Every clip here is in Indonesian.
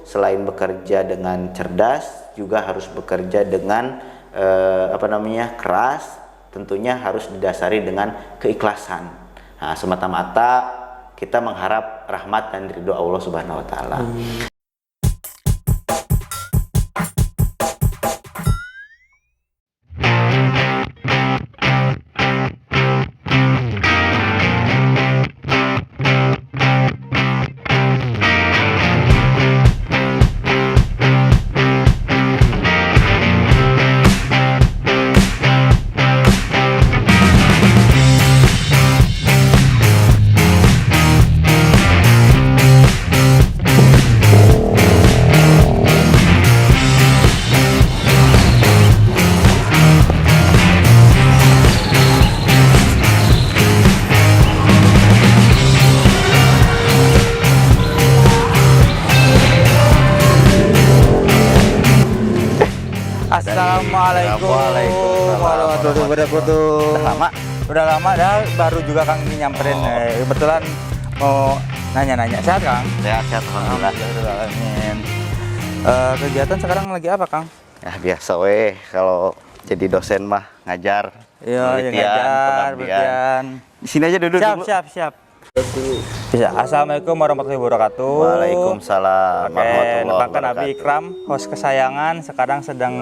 selain bekerja dengan cerdas juga harus bekerja dengan keras, tentunya harus didasari dengan keikhlasan. Nah, semata-mata kita mengharap rahmat dan ridho Allah Subhanahu wa taala. Assalamualaikum warahmatullahi wabarakatuh. Udah lama dah, baru juga Kang ini nyamperin. Kebetulan mau nanya-nanya. Sehat Kang? Sehat, alhamdulillah. Amin. Kegiatan sekarang lagi apa Kang? Ya biasa weh, kalau jadi dosen mah ngajar, penelitian. Di sini aja duduk. Siap. Bisa. Assalamualaikum warahmatullahi wabarakatuh. Waalaikumsalam warahmatullahi Bahkan wabarakatuh. Abi Ikram, host kesayangan, sekarang sedang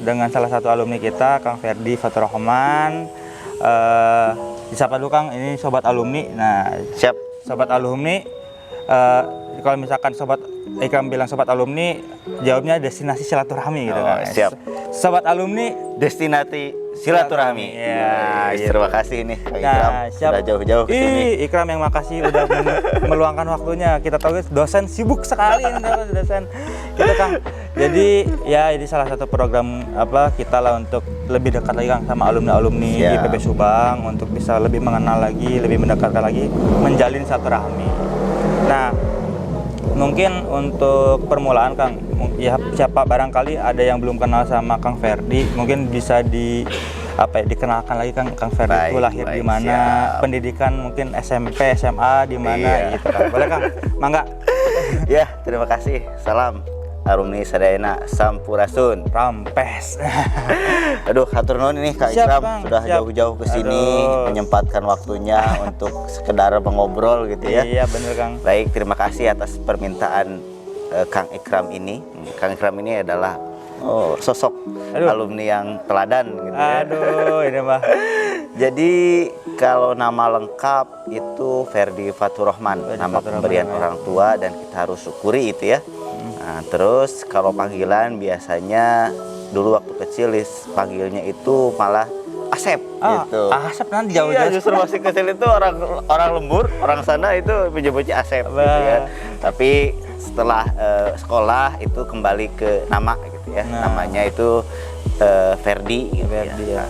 dengan salah satu alumni kita, Kang Ferdi Fatur Rahman. Disapa dulu Kang, ini sobat alumni. Nah, Siap. sobat alumni. Kalau misalkan sobat Ikram bilang sobat alumni, jawabnya destinasi silaturahmi gitu kan. Siap. Sobat alumni Destinasi silaturahmi. Ya, gitu. Terima kasih nih Kang Ikram, sudah jauh-jauh ke sini. Ikram yang makasih udah meluangkan waktunya. Kita tahu dosen sibuk sekali dosen. Gitu Kang. Jadi ya ini salah satu program kita lah untuk lebih dekat lagi Kang sama alumni-alumni IPB Subang, untuk bisa lebih mengenal lagi, lebih mendekatkan lagi, menjalin silaturahmi. Nah, mungkin untuk permulaan Kang, ya siapa barangkali ada yang belum kenal sama Kang Ferdi, mungkin bisa dikenalkan lagi Kang Ferdi itu lahir di mana, pendidikan mungkin SMP, SMA di mana gitu Kang. Boleh Kang? Mangga. Ya, terima kasih. Salam alumni Sadayana Sampurasun. Rampes. Aduh, hatur nuhun ini Kak Siap, Ikram, Kang. sudah Siap. jauh-jauh ke sini menyempatkan waktunya untuk sekedar mengobrol gitu ya. Iya, bener Kang. Baik, terima kasih atas permintaan Kang Ikram ini. Kang Ikram ini adalah sosok alumni yang teladan gitu ya. Aduh, ini mah. Jadi kalau nama lengkap itu Ferdi Fatur Rahman, nama pemberian orang tua, dan kita harus syukuri itu ya. Nah, terus kalau panggilan biasanya dulu waktu kecil panggilnya itu malah Asep gitu. Asep nanti jauh-jauh. Iya, justru masih kecil itu orang lembur, orang sana itu menyebutnya Asep gitu ya. Tapi setelah sekolah itu kembali ke nama gitu ya. Namanya itu Ferdi gitu ya.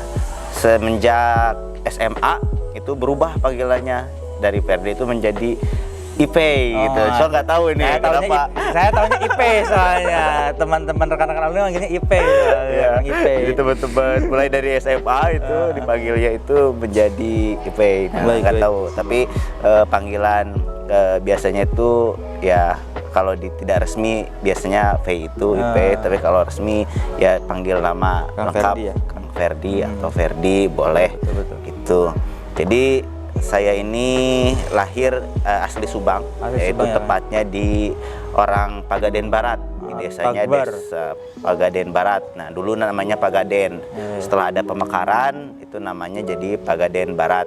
Semenjak SMA itu berubah panggilannya, dari Ferdi itu menjadi IP gitu. So nggak tahu ini kenapa. Saya tahunya IP soalnya. Teman-teman rekan-rekan alumni manggilnya IP. IP. Jadi teman-teman mulai dari SMA itu dipanggilnya itu menjadi IP. Nah, nggak tahu. Tapi panggilan biasanya itu ya kalau tidak resmi biasanya V itu IP. Tapi kalau resmi ya panggil nama lengkap Kang Ferdi atau Ferdi boleh. Gitu. Jadi saya ini lahir asli Subang, yaitu tepatnya di orang Pagaden Barat, di desanya Desa Pagaden Barat. Nah, dulu namanya Pagaden. Setelah ada pemekaran, itu namanya jadi Pagaden Barat.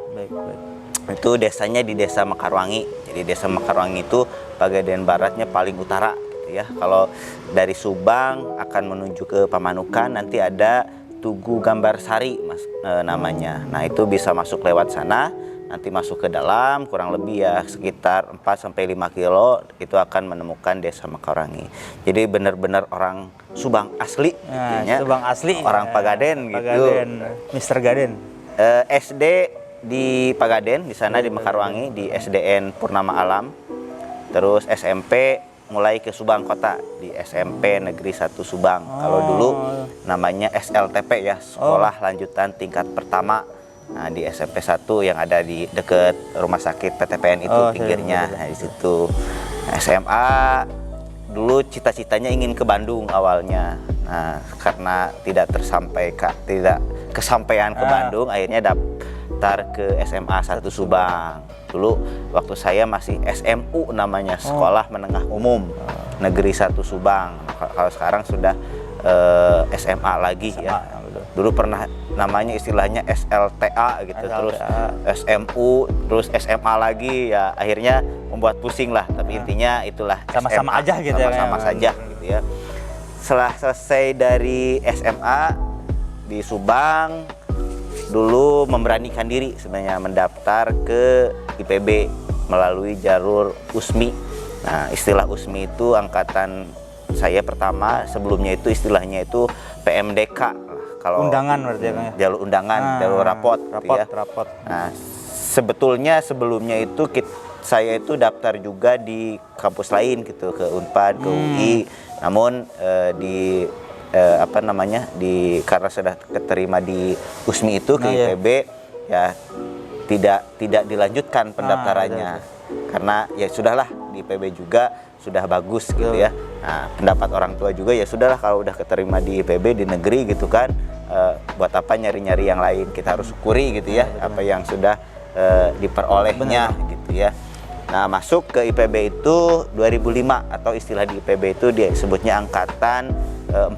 Itu desanya di Desa Mekarwangi. Jadi Desa Mekarwangi itu Pagaden Baratnya paling utara, gitu ya. Kalau dari Subang akan menuju ke Pamanukan, nanti ada Tugu Gambar Sari, namanya. Nah, itu bisa masuk lewat sana. Nanti masuk ke dalam kurang lebih ya sekitar 4-5 kilo itu akan menemukan Desa Mekarwangi. Jadi benar-benar orang Subang asli, Subang asli, orang Pagaden gitu. Mr. Gaden. SD di Pagaden, di sana di Mekarwangi di SDN Purnama Alam. Terus SMP mulai ke Subang Kota di SMP Negeri 1 Subang. Kalau dulu namanya SLTP ya, Sekolah Lanjutan Tingkat Pertama. Nah, di SMP 1 yang ada di dekat rumah sakit PTPN itu pinggirnya, nah, di situ. Nah, SMA dulu cita-citanya ingin ke Bandung awalnya. Nah, karena tidak kesampaian ke Bandung, akhirnya daftar ke SMA 1 Subang. Dulu waktu saya masih SMU namanya, Sekolah Menengah Umum Negeri 1 Subang. Kalau sekarang sudah SMA lagi ya. Dulu pernah namanya istilahnya SLTA gitu, terus SMU, terus SMA lagi ya, akhirnya membuat pusing lah. Tapi intinya itulah sama-sama aja gitu ya. Sama-sama saja gitu ya. Setelah selesai dari SMA di Subang, dulu memberanikan diri sebenarnya mendaftar ke IPB melalui jalur USMI. Nah, istilah USMI itu angkatan saya pertama, sebelumnya itu istilahnya itu PMDK. Kalau undangan berarti ya, Kang ya? Jalur undangan, jalur rapot gitu ya. Rapot. Nah, sebetulnya sebelumnya itu saya itu daftar juga di kampus lain gitu, ke Unpad, ke UI. Namun karena sudah keterima di USMI itu ke IPB ya tidak dilanjutkan pendaftarannya. Karena ya sudahlah, di IPB juga sudah bagus gitu ya. Nah, pendapat orang tua juga ya sudahlah, kalau udah keterima di IPB di negeri gitu kan, buat apa nyari-nyari yang lain, kita harus syukuri gitu ya apa yang sudah diperolehnya gitu ya. Nah, masuk ke IPB itu 2005, atau istilah di IPB itu disebutnya angkatan 42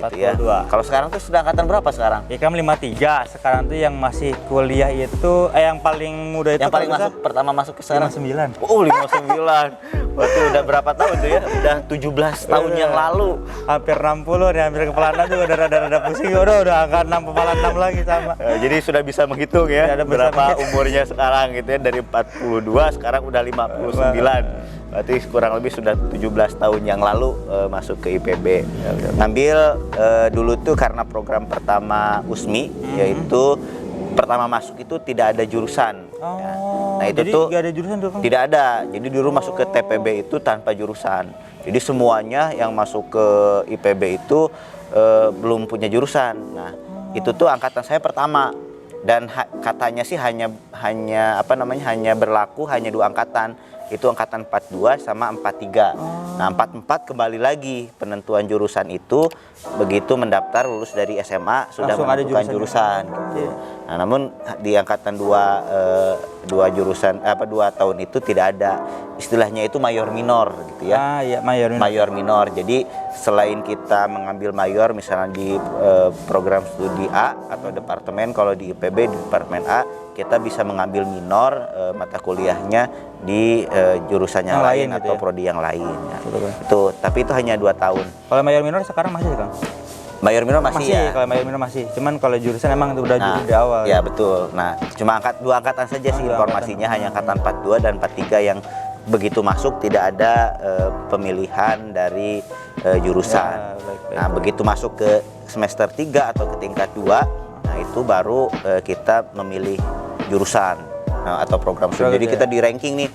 gitu ya. Kalau sekarang tuh sudah angkatan berapa sekarang? Ikam 53, sekarang tuh yang masih kuliah itu yang paling muda itu yang paling pertama masuk ke sekarang 59. Oh, 59. Berarti udah berapa tahun tuh ya? Udah 17 tahun yang lalu. Hampir 60 nih, hampir kepala 6 juga udah rada pusing, udah angka 6 kepala 6 lagi sama. Jadi sudah bisa menghitung ya, berapa umurnya sekarang gitu ya, dari 42 sekarang udah 59. Berarti kurang lebih sudah 17 tahun yang lalu masuk ke IPB. Ngambil dulu tuh karena program pertama USMI, yaitu pertama masuk itu tidak ada jurusan. Ya. Nah, itu jadi tuh nggak ada jurusan tuh, Kang? Tidak ada. Jadi dulu masuk ke TPB itu tanpa jurusan. Jadi semuanya yang masuk ke IPB itu belum punya jurusan. Nah, itu tuh angkatan saya pertama. Dan katanya sih hanya berlaku hanya 2 angkatan. Itu angkatan 42 sama 43. Nah, 44 kembali lagi penentuan jurusan itu begitu mendaftar lulus dari SMA sudah langsung menentukan jurusan gitu. Nah, namun di angkatan 2 tahun itu tidak ada istilahnya itu mayor minor gitu ya. Mayor minor. Jadi selain kita mengambil mayor misalnya di program studi A atau departemen, kalau di IPB di departemen A kita bisa mengambil minor mata kuliahnya di jurusan yang lain gitu atau ya? prodi yang lain. Ya. Itu, tapi itu hanya 2 tahun. Kalau mayor minor sekarang masih, Kang? Mayor minor masih ya. Kalau mayor minor masih. Cuman kalau jurusan emang udah di awal. Ya betul. Nah, cuma 2 angkatan saja sih informasinya, hanya angkatan 42 dan 43 yang begitu masuk tidak ada pemilihan dari jurusan. Nah, begitu masuk ke semester 3 atau ke tingkat 2, nah itu baru kita memilih jurusan atau program studi. Jadi kita di ranking nih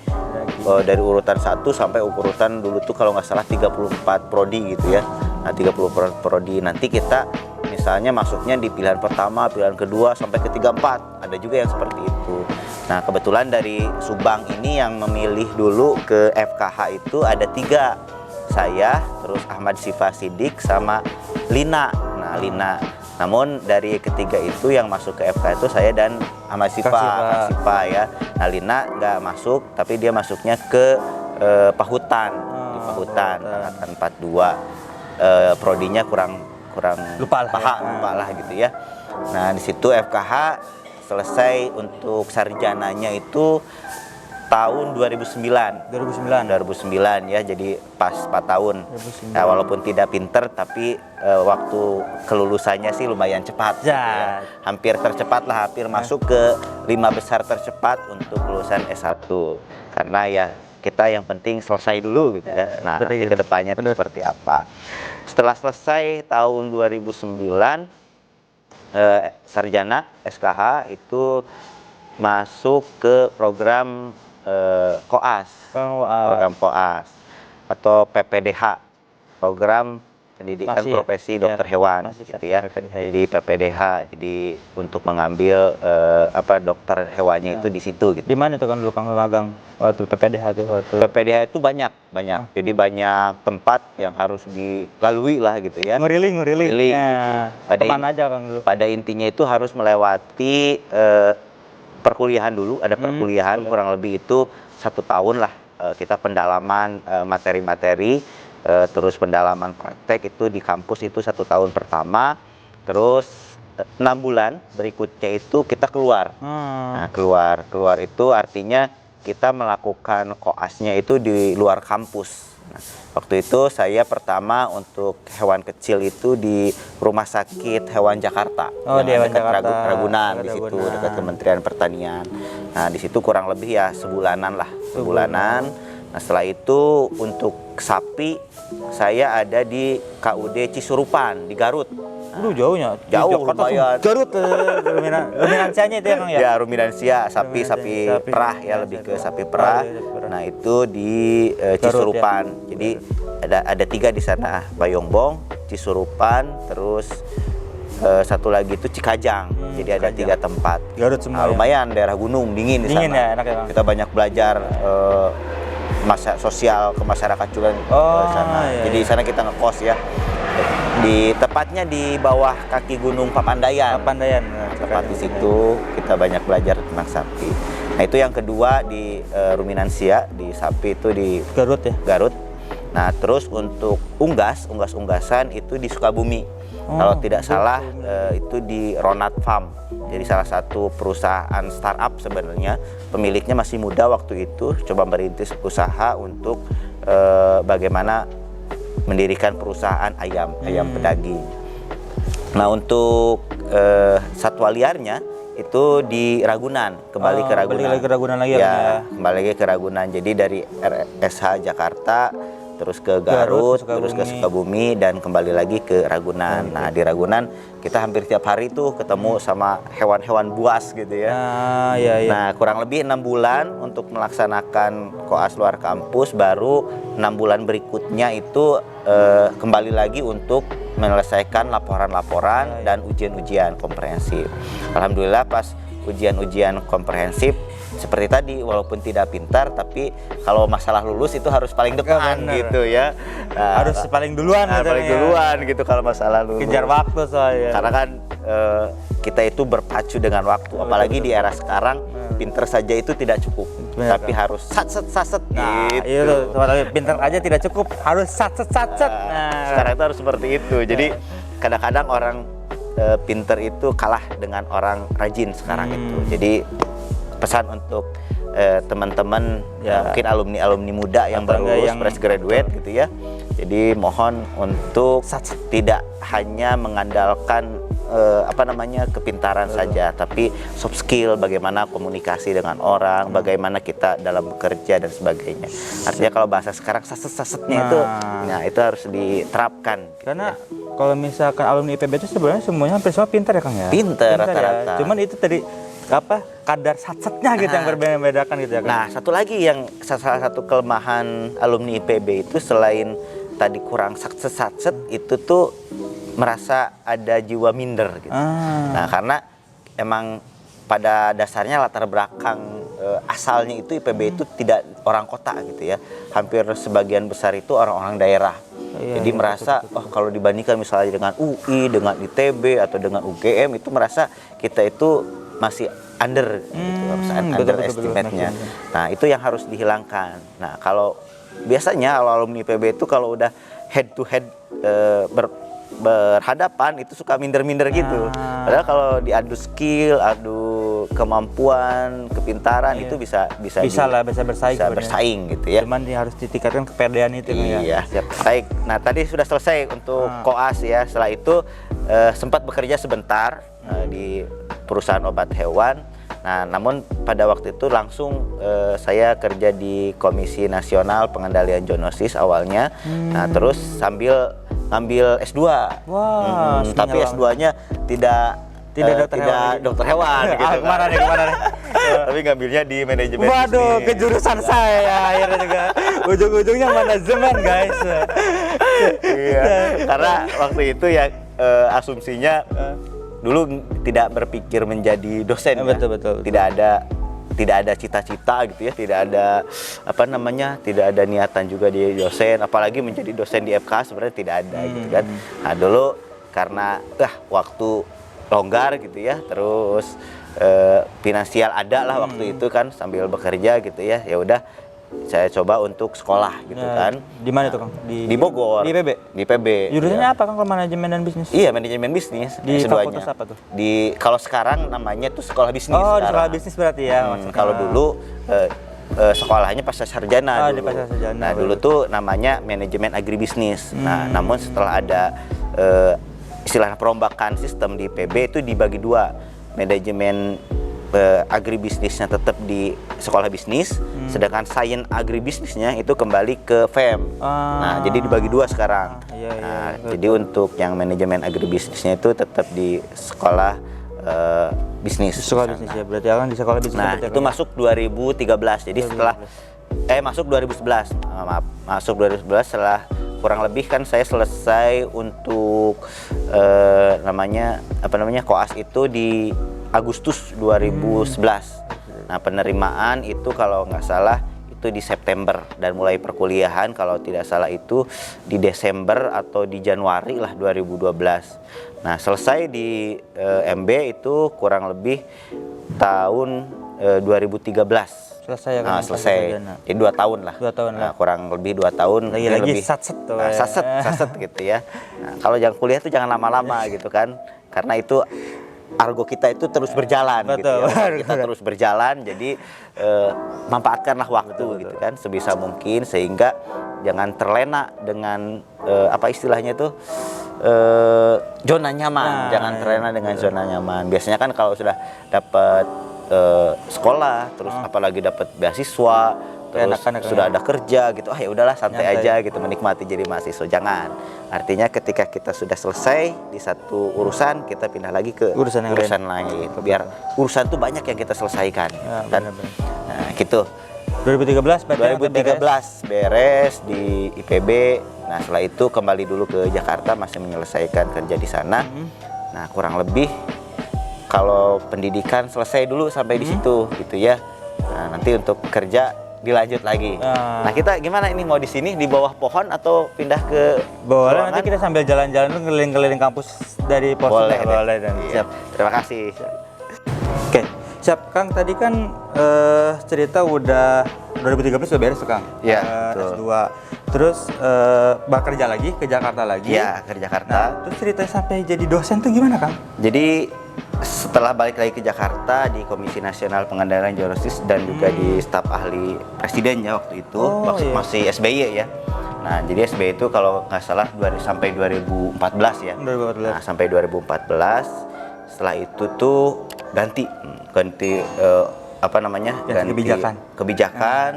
dari urutan 1 sampai urutan dulu tuh kalau nggak salah 34 prodi gitu ya. Nah, 34 prodi, nanti kita misalnya masuknya di pilihan pertama, pilihan kedua sampai ke 34. Ada juga yang seperti itu. Nah, kebetulan dari Subang ini yang memilih dulu ke FKH itu ada 3. Saya, terus Ahmad Sifa Sidik sama Lina. Nah, Lina. Namun dari ketiga itu yang masuk ke FK itu saya dan Ahmad Sifa ya. Nah, Lina nggak masuk, tapi dia masuknya ke Pahutan. Di Pahutan angkatan 42. Prodinya kurang lupa lah gitu ya. Nah, di situ FKH selesai untuk sarjananya itu tahun 2009 ya, jadi pas 4 tahun. Nah, walaupun tidak pinter tapi waktu kelulusannya sih lumayan cepat ya. Hampir tercepat lah, hampir masuk ke 5 besar tercepat untuk lulusan S1. Karena ya kita yang penting selesai dulu gitu ya. Nah, nanti ke depannya seperti apa. Setelah selesai tahun 2009 sarjana SKH itu masuk ke program koas, program koas atau PPDH, program pendidikan Masih ya? profesi dokter hewan masih gitu ya. PPDH. Jadi PPDH, jadi untuk mengambil dokter hewannya itu di situ gitu. Di mana tuh kan dulu Kang magang waktu PPDH tuh waktu PPDH itu banyak. Jadi banyak tempat yang harus dilalui lah gitu ya. nguriling. Nguriling. Ya, kemana aja Kang dulu? Pada intinya itu harus melewati perkuliahan dulu, ada perkuliahan kurang lebih itu 1 tahun lah. Kita pendalaman materi-materi, terus pendalaman praktek itu di kampus itu 1 tahun pertama, terus 6 bulan berikutnya itu kita keluar. Nah, keluar itu artinya kita melakukan koasnya itu di luar kampus. Nah, waktu itu saya pertama untuk hewan kecil itu di Rumah Sakit Hewan Jakarta. Oh, di Hewan dekat Jakarta. Ragunan di situ, dekat Kementerian Pertanian. Nah, di situ kurang lebih ya sebulanan lah, sebulanan. Nah, setelah itu untuk sapi saya ada di KUD Cisurupan di Garut. Aduh jauhnya. Jauh lumayan. Garut ruminansianya itu ya Kang ya? Ya, ruminansia, sapi perah ya, lebih ke sapi perah. Nah, itu di Cisurupan. Ya. Jadi ada 3 di sana, Bayongbong, Cisurupan, terus satu lagi itu Cikajang. Jadi ada 3 tempat. Garut semua. Lumayan daerah gunung, dingin di sana. Dingin ya, enak ya Kang. Kita banyak belajar masa sosial ke masyarakat juga di sana. Iya, Jadi di sana kita ngekos ya. Tepatnya di bawah kaki Gunung Papandayan. Tepat di situ kita banyak belajar tentang sapi. Nah, itu yang kedua di ruminansia, di sapi itu di Garut ya. Garut. Nah, terus untuk unggas-unggasan itu di Sukabumi. Kalau tidak salah itu di Ronat Farm. Jadi salah satu perusahaan startup sebenarnya, pemiliknya masih muda waktu itu, coba merintis usaha untuk bagaimana mendirikan perusahaan ayam pedaging. Nah, untuk satwa liarnya itu di Ragunan, kembali ke Ragunan. Balik lagi ke Ragunan lagi ya. Kembali lagi ke Ragunan. Jadi dari RSH Jakarta terus ke Garut, terus ke Sukabumi dan kembali lagi ke Ragunan. Nah, di Ragunan kita hampir tiap hari tuh ketemu sama hewan-hewan buas gitu ya. Iya. Nah, kurang lebih 6 bulan untuk melaksanakan koas luar kampus, baru 6 bulan berikutnya itu kembali lagi untuk menyelesaikan laporan-laporan dan ujian-ujian komprehensif. Alhamdulillah pas ujian-ujian komprehensif seperti tadi, walaupun tidak pintar tapi kalau masalah lulus itu harus paling depan gitu ya. Nah, harus paling duluan paling duluan gitu kalau masalah lulus. Kejar waktu soalnya. Karena kan kita itu berpacu dengan waktu, apalagi di era sekarang pinter saja itu tidak cukup, tapi harus saset. Nah, gitu. Itu pinter aja tidak cukup, harus saset. Nah, sekarang itu harus seperti itu. Jadi kadang-kadang orang pinter itu kalah dengan orang rajin sekarang itu. Jadi pesan untuk teman-teman mungkin alumni muda yang baru fresh graduate gitu ya. Jadi mohon untuk tidak hanya mengandalkan kepintaran saja, tapi soft skill, bagaimana komunikasi dengan orang, bagaimana kita dalam bekerja dan sebagainya. Artinya kalau bahasa sekarang saset-sasetnya itu harus diterapkan. Karena kalau misalkan alumni IPB itu sebenarnya semuanya hampir semua pintar ya Kang ya. Pintar rata-rata. Ya. Cuman itu tadi kadar satsetnya gitu yang berbeda-bedakan gitu ya Kang. Nah, satu lagi yang salah satu kelemahan alumni IPB itu selain tadi kurang satset itu tuh merasa ada jiwa minder gitu. Nah, karena emang pada dasarnya latar belakang asalnya itu IPB itu tidak orang kota gitu ya. Hampir sebagian besar itu orang-orang daerah. Jadi merasa kalau dibandingkan misalnya dengan UI, dengan ITB atau dengan UGM itu merasa kita itu masih under gitu, underestimate-nya. Nah, itu yang harus dihilangkan. Nah, kalau biasanya alumni IPB itu kalau udah head to head berhadapan itu suka minder-minder gitu. Padahal kalau diadu skill, adu kemampuan, kepintaran itu bisa bersaing gitu ya. Cuman harus ditingkatkan kepedean itu ya. Siap. Baik. Nah, tadi sudah selesai untuk koas ya. Setelah itu sempat bekerja sebentar di perusahaan obat hewan. Nah, namun pada waktu itu langsung saya kerja di Komisi Nasional Pengendalian Zoonosis awalnya. Nah, terus sambil ngambil S2. Tapi S2-nya tidak dokter hewan gitu. Kemana nih? Tapi ngambilnya di manajemen. Waduh, ke jurusan saya akhirnya juga. Ujung-ujungnya manajemen, guys. Iya, karena waktu itu ya asumsinya dulu tidak berpikir menjadi dosen ya. Betul. Tidak ada cita-cita gitu ya, tidak ada apa namanya, tidak ada niatan juga di dosen, apalagi menjadi dosen di FK sebenarnya tidak ada gitu kan. Nah dulu karena waktu longgar gitu ya, terus finansial ada lah waktu itu kan sambil bekerja gitu ya, ya udah saya coba untuk sekolah gitu kan. Di mana itu Kang? Di Bogor. Di PB? Di PB. Jurusannya ya. apa Kang, kalau manajemen dan bisnis? Iya, manajemen bisnis. Di S2-nya. fakultas apa tuh? Kalau sekarang namanya tuh sekolah bisnis. Oh, di sekarang. sekolah bisnis berarti ya. Kalau dulu sekolahnya pasca sarjana di dulu. pasca sarjana. Nah, dulu tuh namanya manajemen agribisnis. Nah, namun setelah ada istilah perombakan sistem di PB itu dibagi dua. Manajemen agribisnisnya tetap di sekolah bisnis, sedangkan sains agribisnisnya itu kembali ke FEM. Nah, jadi dibagi dua sekarang. Jadi untuk yang manajemen agribisnisnya itu tetap di sekolah bisnis. Sekolah bisnis ya, berarti Kang di sekolah bisnis. Nah, itu masuk 2013. Jadi setelah masuk 2011. Maaf, masuk 2011 setelah kurang lebih kan saya selesai untuk koas itu di Agustus 2011. Nah, penerimaan itu kalau nggak salah itu di September dan mulai perkuliahan kalau tidak salah itu di Desember atau di Januari lah 2012. Nah, selesai di MB itu kurang lebih tahun 2013. Selesai ya kan? Nah, selesai. Jadi 2 tahun lah. 2 tahun lah. Nah, kurang lebih 2 tahun. Lagi lebih satset tuh. Nah, satset gitu ya. Nah, kalau yang kuliah tuh jangan lama-lama gitu kan. Karena itu argo kita itu terus berjalan. Betul. Gitu ya. Kita terus berjalan, jadi manfaatkanlah waktu gitu kan sebisa mungkin sehingga jangan terlena dengan apa istilahnya itu zona nyaman. Jangan terlena dengan zona nyaman. Biasanya kan kalau sudah dapat sekolah, terus apalagi dapat beasiswa, terus sudah ada kerja gitu, ya udahlah santai aja gitu, menikmati jadi mahasiswa. Jangan. Artinya ketika kita sudah selesai di satu urusan, kita pindah lagi ke urusan lain. Biar urusan tuh banyak yang kita selesaikan. Benar. Nah, gitu. 2013 beres di IPB. Nah, setelah itu kembali dulu ke Jakarta, masih menyelesaikan kerja di sana. Nah, kurang lebih kalau pendidikan selesai dulu sampai di situ gitu ya. Nah, nanti untuk kerja dilanjut lagi. Nah, kita gimana ini, mau di sini di bawah pohon atau pindah ke boleh, nanti kita sambil jalan-jalan tuh ngeliling-ngeliling kampus dari pos. Boleh dan siap. Terima kasih. Oke, siap Kang. Tadi kan cerita udah 2013 udah beres tuh Kang. Iya, S2. Terus bekerja lagi ke Jakarta lagi. Iya, ke Jakarta. Nah, terus cerita sampai jadi dosen tuh gimana Kang? Jadi setelah balik lagi ke Jakarta di Komisi Nasional Pengendalian Jurnalistik dan juga di staf ahli presiden ya waktu itu, masih SBY ya. Nah, jadi SBY itu kalau nggak salah sampai 2014 ya. 2014. Nah, sampai 2014. Setelah itu tuh ganti ganti kebijakan.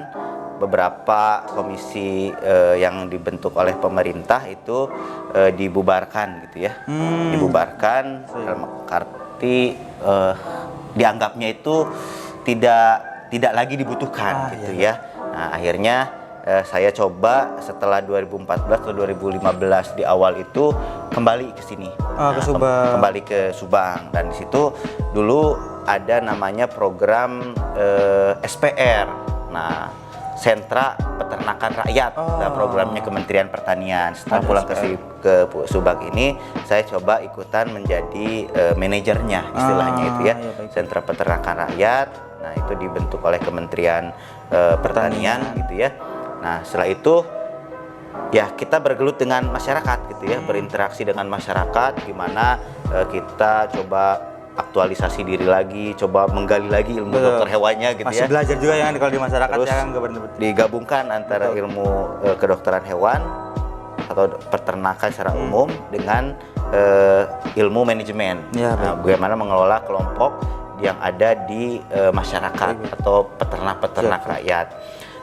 Beberapa komisi yang dibentuk oleh pemerintah itu dibubarkan gitu ya. Dibubarkan dalam arti dianggapnya itu tidak lagi dibutuhkan gitu ya. Nah, akhirnya saya coba setelah 2014 atau 2015 di awal itu kembali ke sini. Ke Subang. Kembali ke Subang, dan di situ dulu ada namanya program SPR. Nah, Sentra Peternakan Rakyat, dan programnya Kementerian Pertanian. Setelah pulang ke Subang ini, saya coba ikutan menjadi manajernya, istilahnya itu ya. Sentra Peternakan Rakyat. Nah, itu dibentuk oleh Kementerian Pertanian gitu ya. Nah, setelah itu ya kita bergelut dengan masyarakat gitu ya, berinteraksi dengan masyarakat, gimana kita coba aktualisasi diri lagi, coba menggali lagi ilmu dokter hewannya gitu. Masih belajar juga ya kalau di masyarakat. Terus ya kan, digabungkan antara ilmu kedokteran hewan atau peternakan secara umum dengan ilmu manajemen. Nah, bagaimana mengelola kelompok yang ada di masyarakat atau peternak-peternak rakyat.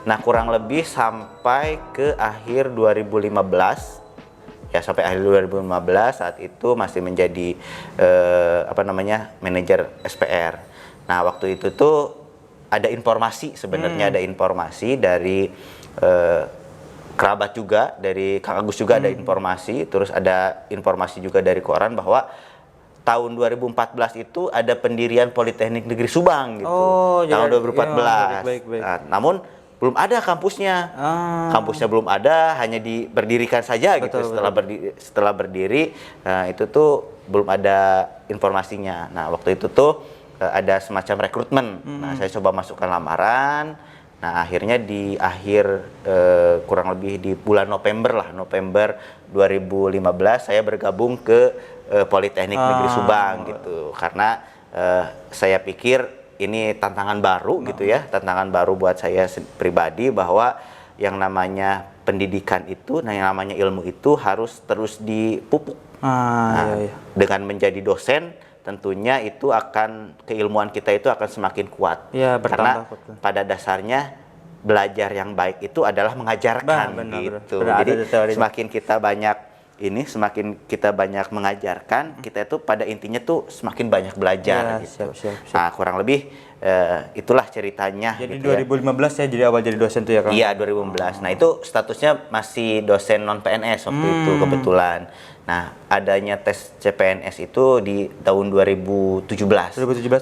Nah, kurang lebih sampai ke akhir 2015. Ya, sampai akhir 2015 saat itu masih menjadi manajer SPR. Nah, waktu itu tuh ada informasi sebenarnya, ada informasi dari kerabat juga, dari Kang Agus juga ada informasi, terus ada informasi juga dari koran bahwa tahun 2014 itu ada pendirian Politeknik Negeri Subang gitu. Tahun 2014. Baik. Nah, namun belum ada kampusnya. Kampusnya belum ada, hanya berdirikan saja gitu. Setelah berdiri, itu tuh belum ada informasinya. Nah, waktu itu tuh ada semacam rekrutmen. Nah, saya coba masukkan lamaran. Nah, akhirnya di akhir kurang lebih di bulan November 2015 saya bergabung ke Politeknik Negeri Subang gitu. Karena saya pikir ini tantangan baru gitu ya, tantangan baru buat saya pribadi, bahwa yang namanya pendidikan itu, yang namanya ilmu itu harus terus dipupuk. Dengan menjadi dosen, tentunya itu akan, keilmuan kita itu akan semakin kuat. Karena pada dasarnya belajar yang baik itu adalah mengajarkan gitu. Jadi semakin kita banyak mengajarkan, kita itu pada intinya tuh semakin banyak belajar gitu. Nah, kurang lebih itulah ceritanya. Jadi gitu 2015 ya jadi awal jadi dosen tuh ya, Kang? Iya, 2015. Nah, itu statusnya masih dosen non PNS waktu itu kebetulan. Nah, adanya tes CPNS itu di tahun 2017.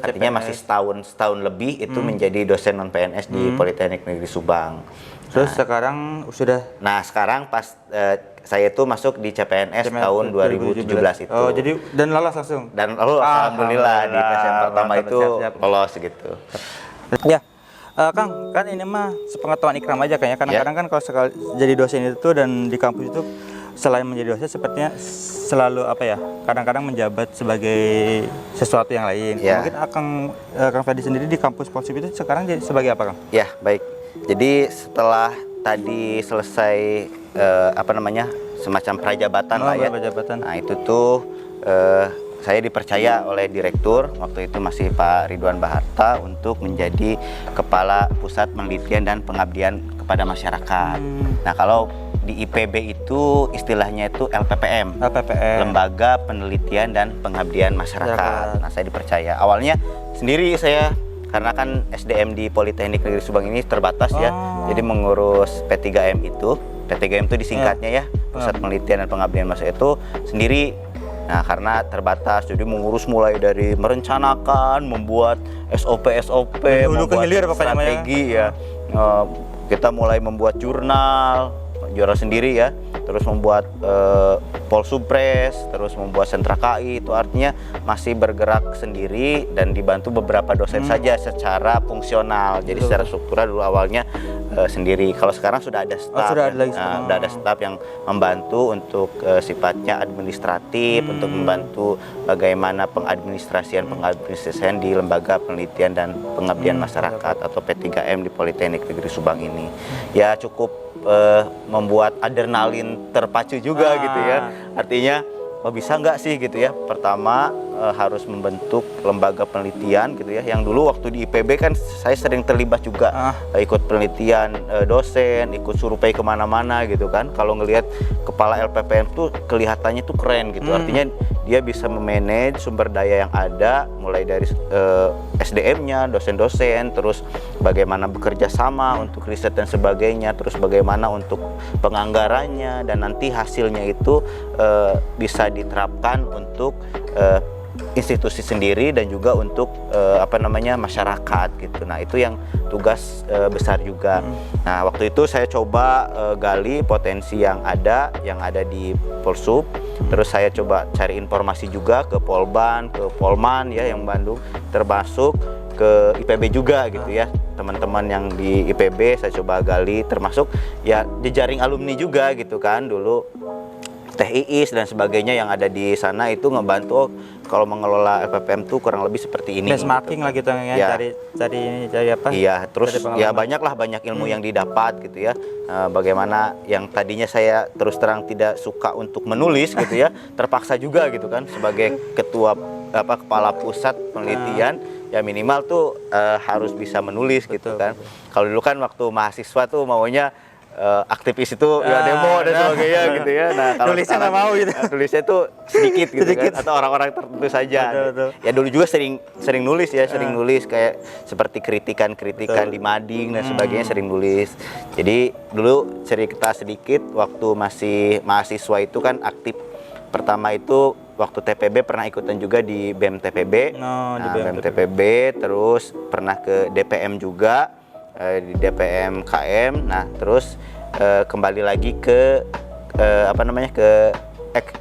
Artinya masih setahun lebih itu menjadi dosen non PNS di Politeknik Negeri Subang. Terus sekarang sudah? Nah, sekarang pas saya itu masuk di CPNS tahun 2017 itu. Oh, jadi dan lolos langsung? Dan alhamdulillah di PSM pertama itu lolos gitu. Ya, Kang, kan ini mah sepengetahuan Ikram aja kayaknya. Kadang-kadang kan kalau sekali jadi dosen itu dan di kampus itu, selain menjadi dosen sepertinya selalu kadang-kadang menjabat sebagai sesuatu yang lain. Mungkin Kang Ferdi sendiri di kampus Polsub itu sekarang jadi sebagai apa, Kang? Ya, baik. Jadi setelah tadi selesai semacam prajabatan lah ya. Nah, itu tuh saya dipercaya oleh direktur waktu itu masih Pak Ridwan Baharta untuk menjadi Kepala Pusat Penelitian dan Pengabdian kepada Masyarakat. Nah, kalau di IPB itu istilahnya itu LPPM, Lembaga Penelitian dan Pengabdian Masyarakat. Nah, saya dipercaya. Awalnya sendiri saya, karena kan SDM di Politeknik Negeri Subang ini terbatas ya, jadi mengurus P3M itu. P3M itu disingkatnya ya, Pusat Penelitian dan Pengabdian Masyarakat itu sendiri. Nah, karena terbatas, jadi mengurus mulai dari merencanakan, membuat SOP, membuat strategi ya. Kita mulai membuat jurnal sendiri ya, terus membuat Polsubpres, terus membuat sentra KI, itu artinya masih bergerak sendiri dan dibantu beberapa dosen saja secara fungsional. Jadi secara struktural dulu awalnya sendiri. Kalau sekarang sudah ada staf, sudah ada staf yang membantu untuk sifatnya administratif, untuk membantu bagaimana pengadministrasian di Lembaga Penelitian dan Pengabdian Masyarakat atau P3M di Politeknik Negeri Subang ini. Ya cukup membuat adrenalin terpacu juga gitu ya. Artinya bisa nggak sih gitu ya, pertama harus membentuk lembaga penelitian gitu ya, yang dulu waktu di IPB kan saya sering terlibat juga ikut penelitian dosen, ikut survei kemana-mana gitu kan. Kalau ngelihat kepala LPPM tuh kelihatannya tuh keren gitu, artinya dia bisa memanage sumber daya yang ada, mulai dari SDM-nya, dosen-dosen, terus bagaimana bekerja sama untuk riset dan sebagainya, terus bagaimana untuk penganggarannya, dan nanti hasilnya itu bisa diterapkan untuk institusi sendiri dan juga untuk masyarakat gitu. Nah, itu yang tugas besar juga. Nah, waktu itu saya coba gali potensi yang ada di Polsub. Terus saya coba cari informasi juga ke Polban, ke Polman ya yang Bandung, termasuk ke IPB juga gitu ya. Teman-teman yang di IPB saya coba gali, termasuk ya jejaring alumni juga gitu kan, dulu TIIS dan sebagainya yang ada di sana itu ngebantu kalau mengelola LPPM tuh kurang lebih seperti ini. Benchmarking lah gitu ya, cari apa? Iya, terus ya banyak ilmu yang didapat gitu ya. Bagaimana yang tadinya saya terus terang tidak suka untuk menulis gitu ya, terpaksa juga gitu kan sebagai ketua kepala pusat penelitian ya minimal tuh harus bisa menulis gitu kan. Kalau dulu kan waktu mahasiswa tuh maunya aktivis itu ya demo dan sebagainya gitu ya. Nah, kalau Nulisnya sekarang, nggak mau gitu. Nulisnya tuh sedikit gitu Sedikit. kan, atau orang-orang tertentu saja. Betul. Ya dulu juga sering nulis ya, sering nulis kayak seperti kritikan-kritikan di mading dan sebagainya, sering nulis. Jadi dulu cerita sedikit waktu masih mahasiswa itu kan aktif. Pertama itu waktu TPB pernah ikutan juga di BEM TPB. Di BEM TPB, terus pernah ke DPM juga, di DPM KM. Nah, terus kembali lagi ke ke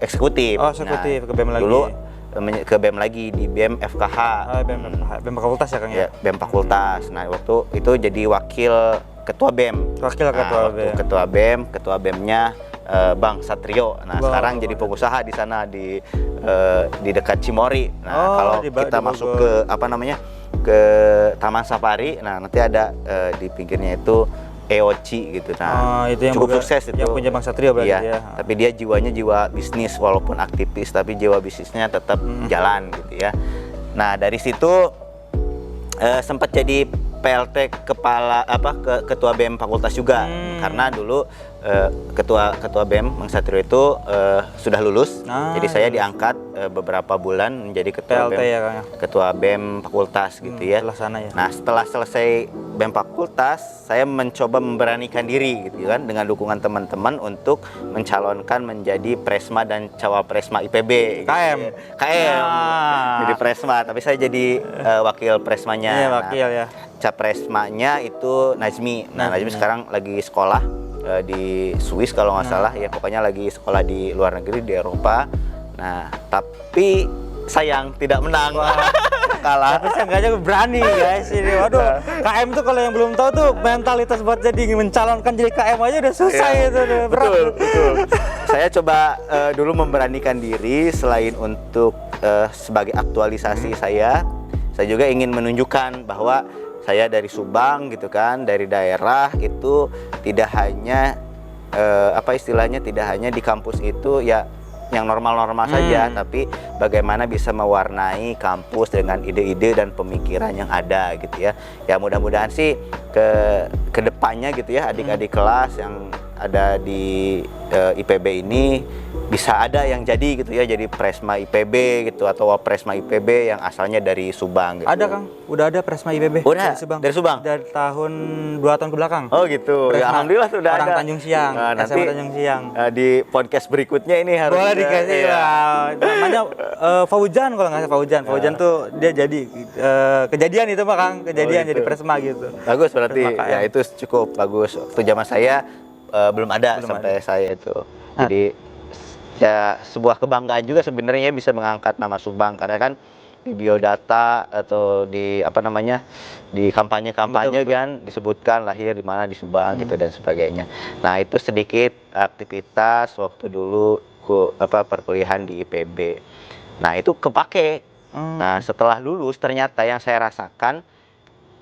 eksekutif. Oh, eksekutif, ke BEM lagi. Dulu ke BEM lagi di BEM FKH. BEM fakultas ya Kang ya? Ya, BEM fakultas. Nah, waktu itu jadi wakil ketua BEM. Wakil ketua waktu BEM. Ketua BEM-nya Bang Satrio. Nah, sekarang jadi pengusaha di sana di dekat Cimory. Nah, kalau kita masuk ke ke Taman Safari, nah nanti ada di pinggirnya itu EOC gitu. Nah, itu yang cukup sukses itu. Yang punya Bang Satrio berarti ya. ya. Tapi dia jiwanya jiwa bisnis, walaupun aktivis tapi jiwa bisnisnya tetap jalan gitu ya. Nah, dari situ sempat jadi PLT ketua BEM fakultas juga, karena dulu ketua BEM Bang Satrio itu sudah lulus. Jadi saya diangkat beberapa bulan menjadi ketua PLT BEM, ya, Kang, ya? ketua BEM fakultas gitu ya. Sana ya. Nah, setelah selesai BEM fakultas, saya mencoba memberanikan diri gitu kan dengan dukungan teman-teman untuk mencalonkan menjadi Presma dan Cawapresma IPB. KM. Gitu ya. KM. Jadi Presma, tapi saya jadi wakil Presmanya. Iya, wakil ya. Capresmanya itu Najmi. Nah, Najmi sekarang lagi sekolah di Swiss kalau nggak salah ya, pokoknya lagi sekolah di luar negeri di Eropa. Nah, tapi sayang tidak menang. Kalah. Tapi seenggaknya berani guys ini. Waduh, KM tuh kalau yang belum tahu tuh mentalitas buat jadi mencalonkan jadi KM aja udah susah itu, udah berat. Betul. Saya coba dulu memberanikan diri selain untuk sebagai aktualisasi saya juga ingin menunjukkan bahwa saya dari Subang gitu kan, dari daerah itu tidak hanya tidak hanya di kampus itu ya yang normal-normal saja, tapi bagaimana bisa mewarnai kampus dengan ide-ide dan pemikiran yang ada gitu ya. Ya mudah-mudahan sih ke depannya gitu ya, adik-adik kelas yang ada di IPB ini bisa ada yang jadi gitu ya, jadi Presma IPB gitu atau Wapresma IPB yang asalnya dari Subang gitu. Ada Kang, udah ada Presma IPB Udah, dari Subang? Dari tahun 2 tahun ke belakang. Oh gitu, ya alhamdulillah sudah ada. Orang Tanjung Siang, nanti SMA Tanjung Siang. Di podcast berikutnya ini harus boleh dikasih namanya Fauzan kalau nggak salah. Fauzan tuh dia jadi kejadian itu Pak Kang, kejadian jadi Presma gitu. Bagus berarti ya, itu cukup bagus. Waktu zaman saya belum ada sampai saya itu. Jadi ya sebuah kebanggaan juga sebenarnya bisa mengangkat nama Subang, karena kan di biodata atau di di kampanye-kampanye kan disebutkan lahir di mana di Subang gitu dan sebagainya. Nah, itu sedikit aktivitas waktu dulu perkuliahan di IPB. Nah, itu kepake. Nah, setelah lulus ternyata yang saya rasakan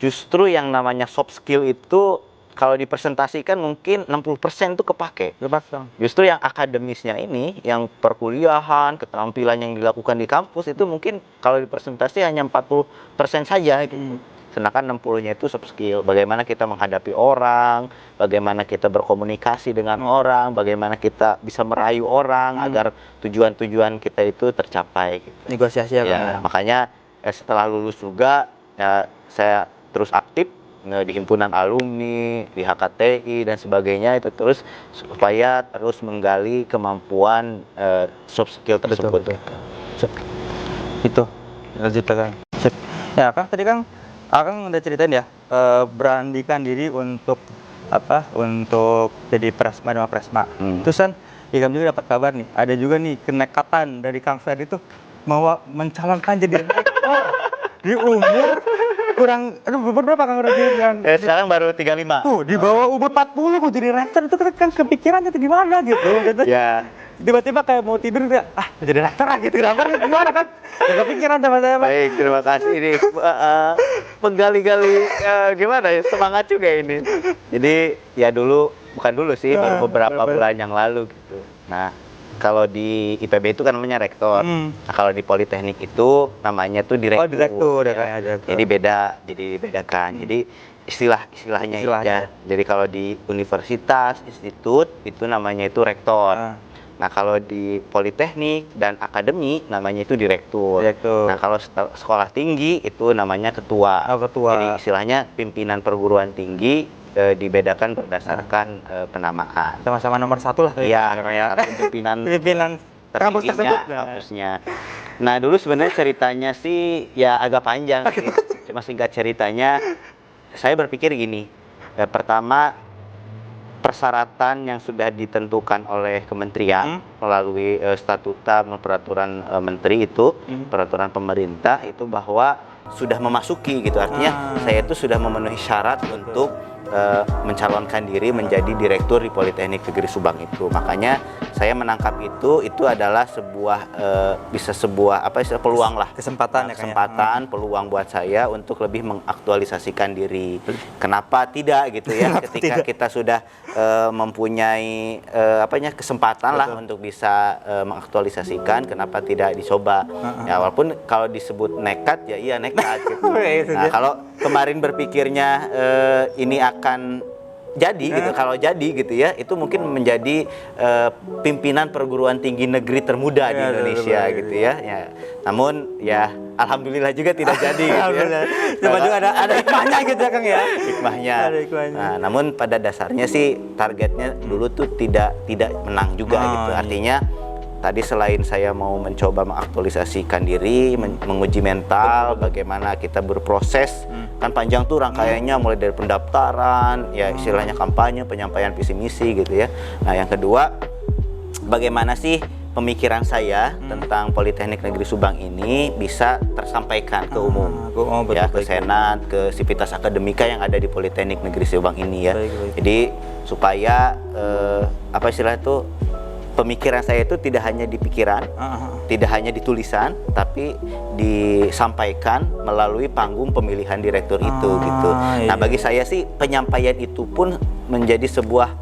justru yang namanya soft skill itu kalau dipresentasikan mungkin 60% itu kepake. Justru yang akademisnya ini, yang perkuliahan, keterampilan yang dilakukan di kampus itu mungkin kalau dipresentasi hanya 40% saja gitu. Sedangkan 60-nya itu soft skill. Bagaimana kita menghadapi orang, bagaimana kita berkomunikasi dengan orang, bagaimana kita bisa merayu orang agar tujuan-tujuan kita itu tercapai gitu. Negosiasi ya. Makanya setelah lulus juga ya, saya terus aktif di himpunan alumni, di HKTI dan sebagainya itu terus supaya terus menggali kemampuan soft skill tersebut. Betul. Itu lanjut Kang. Ya Kang, tadi Kang Akang udah ceritain ya, beranikan diri untuk untuk jadi Presma dan Presma. Terus kan Ikam juga dapat kabar nih, ada juga nih kenekatan dari Kang Ferdi itu mau mencalonkan jadi rektor di umur kurang, berapa Kang udah sekarang baru 35. Tuh, di bawah umur 40 mau jadi rektor itu kan kepikirannya tuh gimana gitu. Ya. Tiba-tiba kayak mau tidur kayak jadi rektor gitu, gimana kan? Gak kepikiran sama saya, Pak. Baik, terima kasih ini menggali-gali gimana ya, semangat juga ini. Jadi ya bukan dulu sih, baru beberapa bulan yang lalu gitu. Nah, kalau di IPB itu kan namanya rektor. Nah, kalau di Politeknik itu namanya tuh direktur. Oh, direktur ya. Jadi dibedakan. Jadi istilahnya ya. Jadi kalau di universitas, institut itu namanya itu rektor. Nah, kalau di politeknik dan akademi namanya itu direktur. Nah, kalau sekolah tinggi itu namanya ketua. Jadi istilahnya pimpinan perguruan tinggi dibedakan berdasarkan penamaan. Sama-sama nomor 1 lah. Iya, pimpinan kampus tersebut. Kampusnya. Nah, dulu sebenarnya ceritanya sih ya agak panjang sih. Cuma singkat ceritanya, saya berpikir gini, pertama persyaratan yang sudah ditentukan oleh kementerian melalui statuta peraturan menteri itu, peraturan pemerintah itu bahwa sudah memasuki gitu, artinya saya itu sudah memenuhi syarat untuk mencalonkan diri menjadi direktur di Politeknik Negeri Subang itu. Makanya saya menangkap itu adalah sebuah bisa sebuah peluang lah, kesempatan peluang buat saya untuk lebih mengaktualisasikan diri. Kenapa tidak gitu ya? Ketika kita sudah mempunyai kesempatan lah untuk bisa mengaktualisasikan, kenapa tidak dicoba? Ya walaupun kalau disebut nekat ya iya nekat gitu. Nah, kalau kemarin berpikirnya ini akan jadi gitu, kalau jadi gitu ya, itu mungkin menjadi pimpinan perguruan tinggi negeri termuda di Indonesia gitu ya. Namun ya alhamdulillah juga tidak jadi gitu ya. Cuma juga ada hikmahnya gitu ya Kang ya. Hikmahnya. Nah, namun pada dasarnya sih targetnya dulu tuh tidak menang juga gitu. Artinya tadi selain saya mau mencoba mengaktualisasikan diri, menguji mental, bagaimana kita berproses, kan panjang tuh rangkaiannya mulai dari pendaftaran, ya istilahnya kampanye, penyampaian visi misi gitu ya. Nah yang kedua, bagaimana sih pemikiran saya tentang Politeknik Negeri Subang ini bisa tersampaikan ke umum, ya ke senat, ke sivitas akademika yang ada di Politeknik Negeri Subang ini ya. Jadi supaya apa istilah itu, pemikiran saya itu tidak hanya di pikiran, tidak hanya di tulisan, tapi disampaikan melalui panggung pemilihan direktur itu gitu. Nah, bagi saya sih penyampaian itu pun menjadi sebuah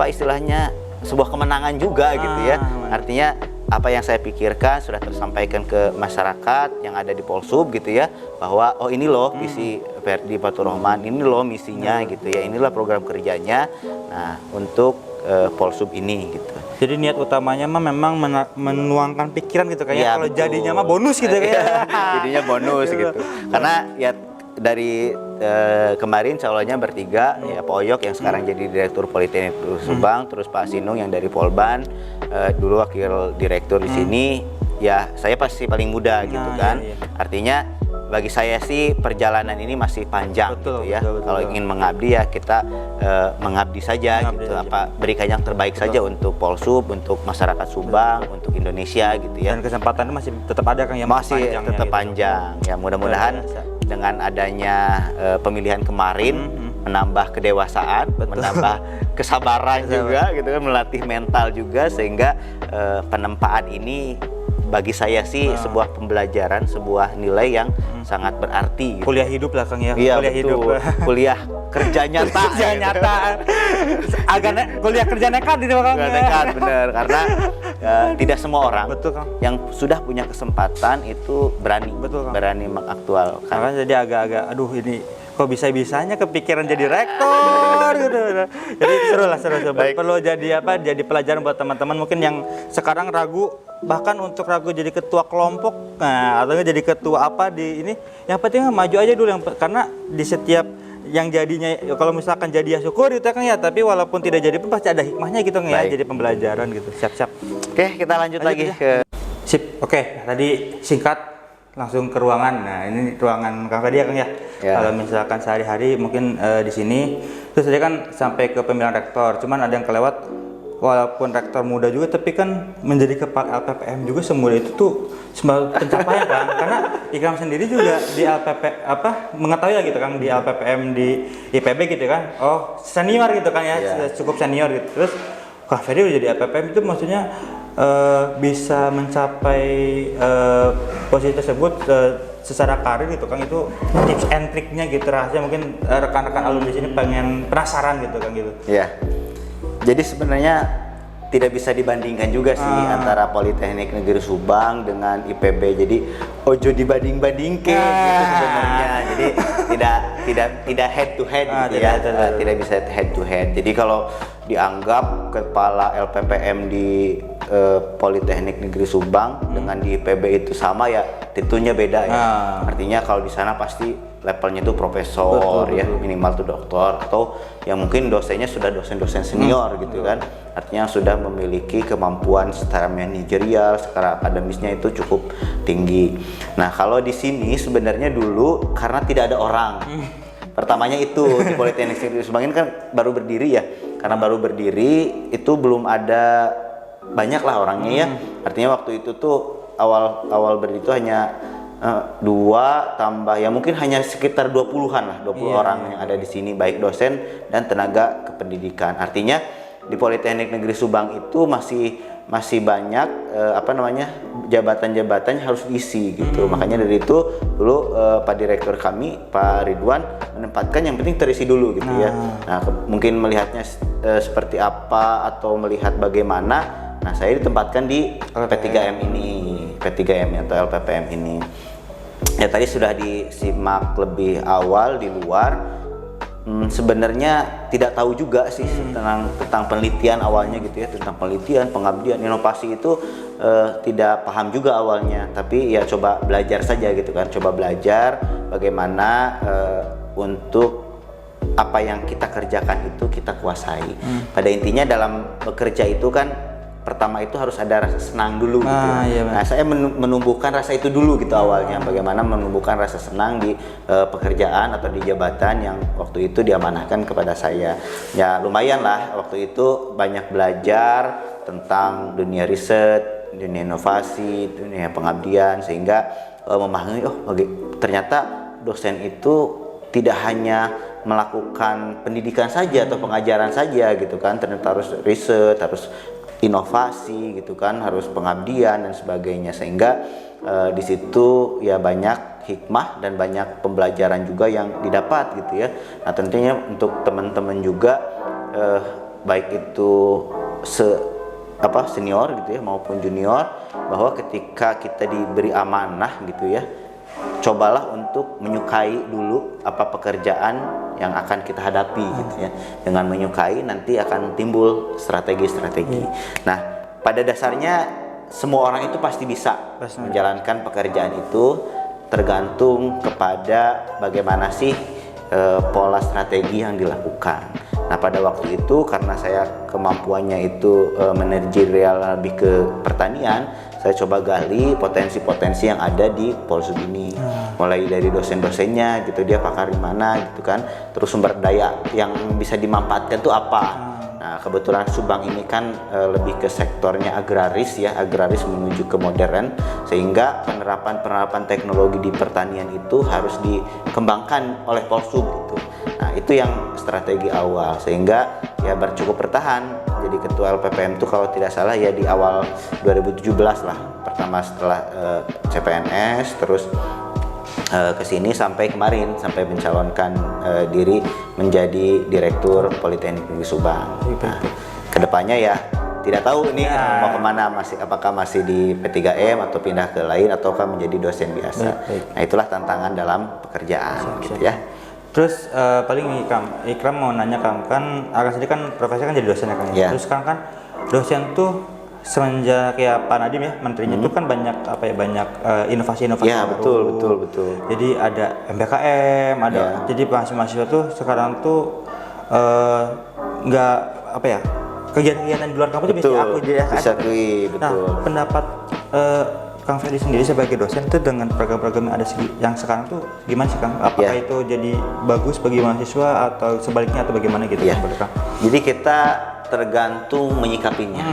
istilahnya sebuah kemenangan juga gitu ya. Artinya apa yang saya pikirkan sudah tersampaikan ke masyarakat yang ada di Polsub gitu ya, bahwa oh ini loh visi Ferdi Faturrahman, ini loh misinya gitu ya, inilah program kerjanya. Nah, untuk Polsub ini gitu. Jadi niat utamanya mah memang menuangkan pikiran gitu kayak ya, kalau jadinya mah bonus gitu kayak. Jadinya bonus gitu. Karena ya dari kemarin calonnya bertiga, ya Pak Oyok yang sekarang jadi Direktur Politeknik Subang, terus Pak Sinung yang dari Polban, dulu wakil direktur di sini. Ya saya pasti paling muda gitu kan. Artinya bagi saya sih perjalanan ini masih panjang gitu ya. Kalau ingin mengabdi ya kita mengabdi saja gitu. Berikan yang terbaik saja untuk Polsub, untuk masyarakat Subang, untuk Indonesia gitu ya. Dan kesempatan masih tetap ada Kang ya, masih tetap panjang. Ya mudah-mudahan dengan adanya pemilihan kemarin menambah kedewasaan, menambah kesabaran juga gitu kan, melatih mental juga sehingga penempaan ini bagi saya sih sebuah pembelajaran, sebuah nilai yang sangat berarti. Kuliah hidup lah Kang ya. Iya, kuliah hidup. Kuliah kerja nyata. Kerja nyata. Kuliah kerja nekat di Kang. Nekat bener, karena tidak semua orang yang sudah punya kesempatan itu berani mengaktualkan. Karena jadi agak-agak aduh ini kok bisa-bisanya kepikiran jadi rektor gitu. Jadi seru. Perlu jadi jadi pelajaran buat teman-teman mungkin yang sekarang ragu, bahkan untuk ragu jadi ketua kelompok, atau jadi ketua di ini, yang penting maju aja dulu karena di setiap yang jadinya kalau misalkan jadi ya syukur gitu kan ya, tapi walaupun tidak jadi pun pasti ada hikmahnya gitu ya, jadi pembelajaran gitu. Siap. Oke, kita lanjut lagi ke sip. Oke, tadi singkat langsung ke ruangan. Nah, ini ruangan Kang Ferdi ya Kang ya. Kalau misalkan sehari-hari mungkin di sini terus tadi kan sampai ke pemilihan rektor, cuman ada yang kelewat, walaupun rektor muda juga tapi kan menjadi kepala LPPM juga semudah itu tuh sebuah pencapaian kan. Karena Ikram sendiri juga di LPP mengetahui lah gitu Kang, di LPPM di IPB gitu kan. Oh, senior gitu kan ya, cukup senior gitu. Terus Kang Ferdi udah jadi LPPM itu maksudnya bisa mencapai posisi tersebut secara karir gitu Kang, itu tips and triknya gitu, rahasia mungkin rekan-rekan alumni sini pengen penasaran gitu Kang gitu. Iya. Jadi sebenarnya tidak bisa dibandingkan juga sih antara Politeknik Negeri Subang dengan IPB. Jadi ojo dibanding-bandingke gitu sebenarnya. Jadi tidak head to head gitu ya. Tidak bisa head to head. Jadi kalau dianggap kepala LPPM di Politeknik Negeri Subang dengan di IPB itu sama ya, tentunya beda ya. Artinya kalau di sana pasti levelnya itu profesor ya, minimal tuh doktor, atau yang mungkin dosennya sudah dosen-dosen senior gitu kan. Artinya sudah memiliki kemampuan secara manajerial, secara akademisnya itu cukup tinggi. Nah, kalau di sini sebenarnya dulu karena tidak ada orang. Pertamanya itu di Politeknik Negeri Subang ini kan baru berdiri ya. Karena baru berdiri itu belum ada banyak lah orangnya ya. Artinya waktu itu tuh awal berdiri itu hanya 2 tambah ya mungkin hanya sekitar 20-an lah, 20 orang yang ada di sini, baik dosen dan tenaga kependidikan. Artinya di Politeknik Negeri Subang itu masih banyak jabatan-jabatan yang harus diisi gitu. Makanya dari itu dulu Pak Direktur kami Pak Ridwan menempatkan yang penting terisi dulu gitu ya. Nah, mungkin melihatnya seperti apa atau melihat bagaimana. Nah, saya ditempatkan di P3M ini, P3M atau LPPM ini. Ya tadi sudah disimak lebih awal di luar. Sebenarnya tidak tahu juga sih tentang penelitian awalnya gitu ya, tentang penelitian, pengabdian, inovasi itu tidak paham juga awalnya. Tapi ya coba belajar saja gitu kan, coba belajar bagaimana untuk apa yang kita kerjakan itu kita kuasai. Pada intinya dalam bekerja itu kan pertama itu harus ada rasa senang dulu gitu. Nah, saya menumbuhkan rasa itu dulu gitu awalnya. Bagaimana menumbuhkan rasa senang di pekerjaan atau di jabatan yang waktu itu diamanahkan kepada saya. Ya lumayan lah waktu itu banyak belajar tentang dunia riset, dunia inovasi, dunia pengabdian, sehingga memahami ternyata dosen itu tidak hanya melakukan pendidikan saja atau pengajaran saja gitu kan, ternyata harus riset, harus inovasi gitu kan, harus pengabdian dan sebagainya, sehingga di situ ya banyak hikmah dan banyak pembelajaran juga yang didapat gitu ya. Nah, tentunya untuk teman-teman juga baik itu senior gitu ya maupun junior, bahwa ketika kita diberi amanah gitu ya, cobalah untuk menyukai dulu apa pekerjaan yang akan kita hadapi gitu ya. Dengan menyukai nanti akan timbul strategi-strategi. Nah, pada dasarnya semua orang itu pasti bisa menjalankan pekerjaan itu, tergantung kepada bagaimana sih pola strategi yang dilakukan. Nah, pada waktu itu karena saya kemampuannya itu manajerial lebih ke pertanian, saya coba gali potensi-potensi yang ada di Polsub ini. Mulai dari dosen-dosennya gitu, dia pakar di mana gitu kan, terus sumber daya yang bisa dimanfaatkan itu apa. Nah, kebetulan Subang ini kan lebih ke sektornya agraris ya, agraris menuju ke modern, sehingga penerapan teknologi di pertanian itu harus dikembangkan oleh Polsub gitu. Nah, itu yang strategi awal, sehingga ya cukup bertahan jadi ketua LPPM itu kalau tidak salah ya di awal 2017 lah, pertama setelah CPNS, terus ke sini sampai kemarin, sampai mencalonkan diri menjadi Direktur Politeknik Negeri Subang. Nah, kedepannya ya tidak tahu nih mau kemana, apakah masih di P3M atau pindah ke lain ataukah menjadi dosen biasa. Nah, itulah tantangan dalam pekerjaan gitu ya. Terus paling Ikram mau nanya Kang, kan Akang sendiri kan profesi kan jadi dosen ya Kang. Terus Kang kan dosen tuh semenjak ya Pak Nadiem ya menterinya tuh kan banyak banyak inovasi-inovasi ya, baru. betul. Jadi ada MBKM, ada jadi mahasiswa tuh sekarang tuh nggak kegiatan-kegiatan di luar kampus itu bisa betul. Nah, pendapat Kang Ferdi sendiri sebagai dosen tuh dengan program-program yang ada yang sekarang tuh gimana sih Kang? Apakah itu jadi bagus bagi mahasiswa atau sebaliknya atau bagaimana gitu Kang? Jadi kita tergantung menyikapinya.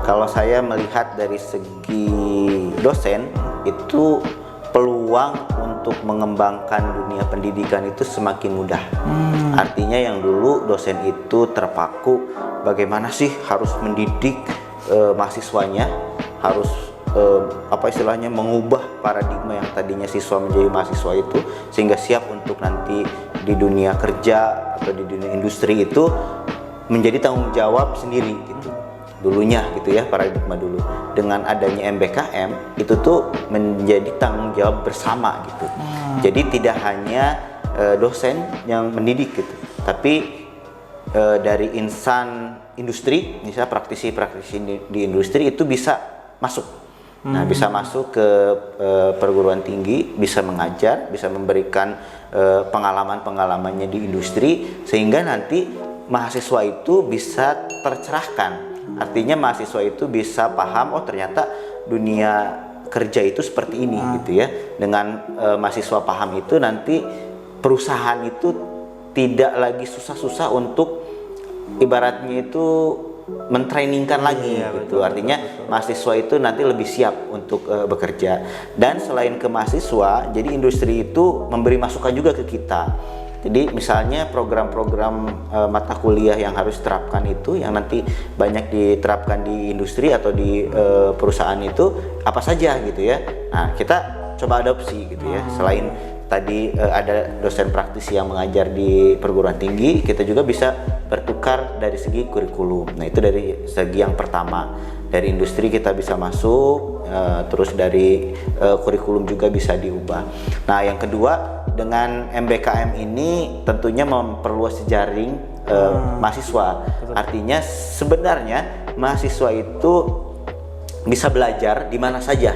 Kalau saya melihat dari segi dosen itu peluang untuk mengembangkan dunia pendidikan itu semakin mudah. Artinya yang dulu dosen itu terpaku bagaimana sih harus mendidik mahasiswanya, harus mengubah paradigma yang tadinya siswa menjadi mahasiswa itu sehingga siap untuk nanti di dunia kerja atau di dunia industri itu menjadi tanggung jawab sendiri gitu. dulunya gitu ya, paradigma dulu. Dengan adanya MBKM itu tuh menjadi tanggung jawab bersama gitu. Jadi tidak hanya dosen yang mendidik gitu, tapi dari insan industri, misalnya praktisi-praktisi di industri itu bisa masuk. Nah, bisa masuk ke perguruan tinggi, bisa mengajar, bisa memberikan pengalaman-pengalamannya di industri, sehingga nanti mahasiswa itu bisa tercerahkan. Artinya mahasiswa itu bisa paham, oh ternyata dunia kerja itu seperti ini gitu ya. Dengan mahasiswa paham itu, nanti perusahaan itu tidak lagi susah-susah untuk ibaratnya itu mentrainingkan lagi gitu. Artinya mahasiswa itu nanti lebih siap untuk bekerja. Dan selain ke mahasiswa, jadi industri itu memberi masukan juga ke kita. Jadi misalnya program-program mata kuliah yang harus diterapkan itu, yang nanti banyak diterapkan di industri atau di perusahaan itu apa saja gitu ya. Nah, kita coba adopsi gitu ya. Selain tadi ada dosen praktisi yang mengajar di perguruan tinggi, kita juga bisa bertukar dari segi kurikulum. Nah, itu dari segi yang pertama, dari industri kita bisa masuk, terus dari kurikulum juga bisa diubah. Nah, yang kedua, dengan MBKM ini tentunya memperluas jaring mahasiswa. Artinya sebenarnya mahasiswa itu bisa belajar di mana saja.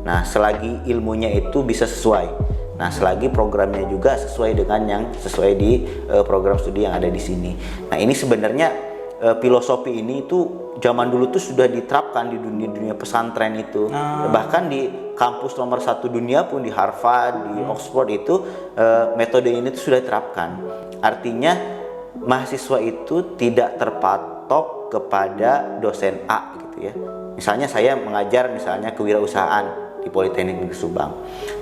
Nah, selagi ilmunya itu bisa sesuai. Nah, selagi programnya juga sesuai dengan yang sesuai di program studi yang ada di sini. Nah, ini sebenarnya filosofi ini itu zaman dulu tuh sudah diterapkan di dunia pesantren itu. Bahkan di kampus nomor 1 dunia pun, di Harvard, di Oxford itu metode ini tuh sudah diterapkan. Artinya mahasiswa itu tidak terpatok kepada dosen A gitu ya. Misalnya saya mengajar misalnya kewirausahaan di Politeknik Negeri Subang,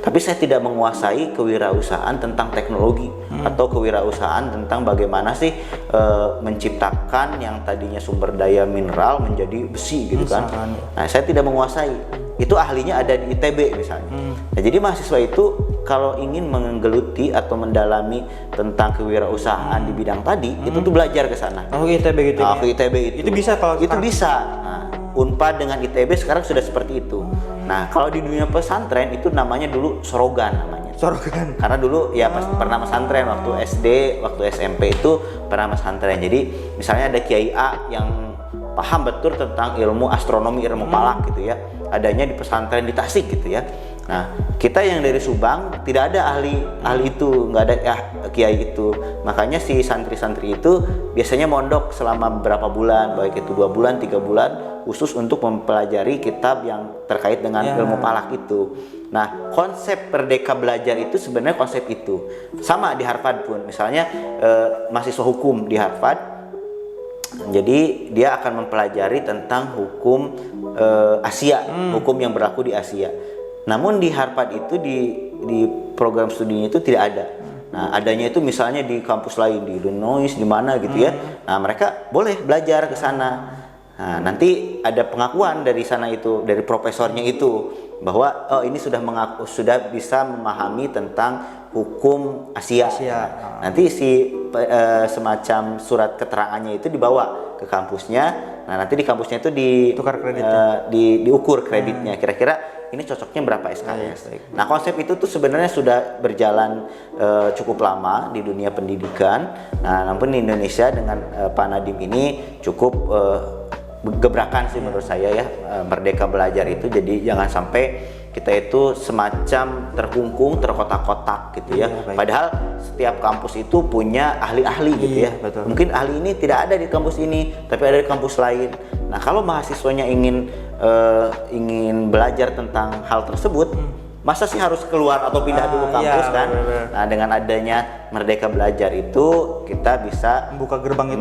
tapi saya tidak menguasai kewirausahaan tentang teknologi atau kewirausahaan tentang bagaimana sih menciptakan yang tadinya sumber daya mineral menjadi besi gitu kan. Nah, saya tidak menguasai. Itu ahlinya ada di ITB misalnya. Nah, jadi mahasiswa itu kalau ingin menggeluti atau mendalami tentang kewirausahaan di bidang tadi, itu tuh belajar ke sana. Oh, ITB gitu. Ke ITB itu. Itu bisa kalau itu bisa. Nah, Unpad dengan ITB sekarang sudah seperti itu. Nah, kalau di dunia pesantren itu namanya dulu sorogan namanya. Sorogan. Karena dulu ya pernah pesantren waktu SD, waktu SMP itu pernah pesantren. Jadi misalnya ada Kiai A yang paham betul tentang ilmu astronomi, ilmu falak gitu ya. Adanya di pesantren di Tasik gitu ya. Nah, kita yang dari Subang tidak ada ahli itu, nggak ada kiai itu. Makanya si santri-santri itu biasanya mondok selama beberapa bulan, baik itu 2 bulan, 3 bulan, khusus untuk mempelajari kitab yang terkait dengan ilmu falak itu. Nah, konsep Merdeka Belajar itu sebenarnya konsep itu. Sama di Harvard pun, misalnya mahasiswa hukum di Harvard, jadi dia akan mempelajari tentang hukum Asia, hukum yang berlaku di Asia. Namun di Harvard itu di program studinya itu tidak ada. Nah, adanya itu misalnya di kampus lain, di Illinois, di mana gitu ya. Nah, mereka boleh belajar ke sana. Nah, nanti ada pengakuan dari sana itu, dari profesornya itu, bahwa oh ini sudah bisa memahami tentang hukum Asia. Nanti semacam surat keterangannya itu dibawa ke kampusnya. Nah, nanti di kampusnya itu tukar kredit, diukur kreditnya. Kira-kira ini cocoknya berapa SKS. Nah, konsep itu tuh sebenarnya sudah berjalan cukup lama di dunia pendidikan. Nah, namun di Indonesia dengan Pak Nadiem ini cukup gebrakan sih menurut saya ya, Merdeka Belajar itu. Jadi jangan sampai kita itu semacam terkungkung, terkotak-kotak gitu ya. Padahal setiap kampus itu punya ahli-ahli gitu ya. Betul. Mungkin ahli ini tidak ada di kampus ini, tapi ada di kampus lain. Nah, kalau mahasiswanya ingin belajar tentang hal tersebut, masa sih harus keluar atau pindah dulu kampus kan? Nah, dengan adanya Merdeka Belajar itu kita bisa membuka gerbang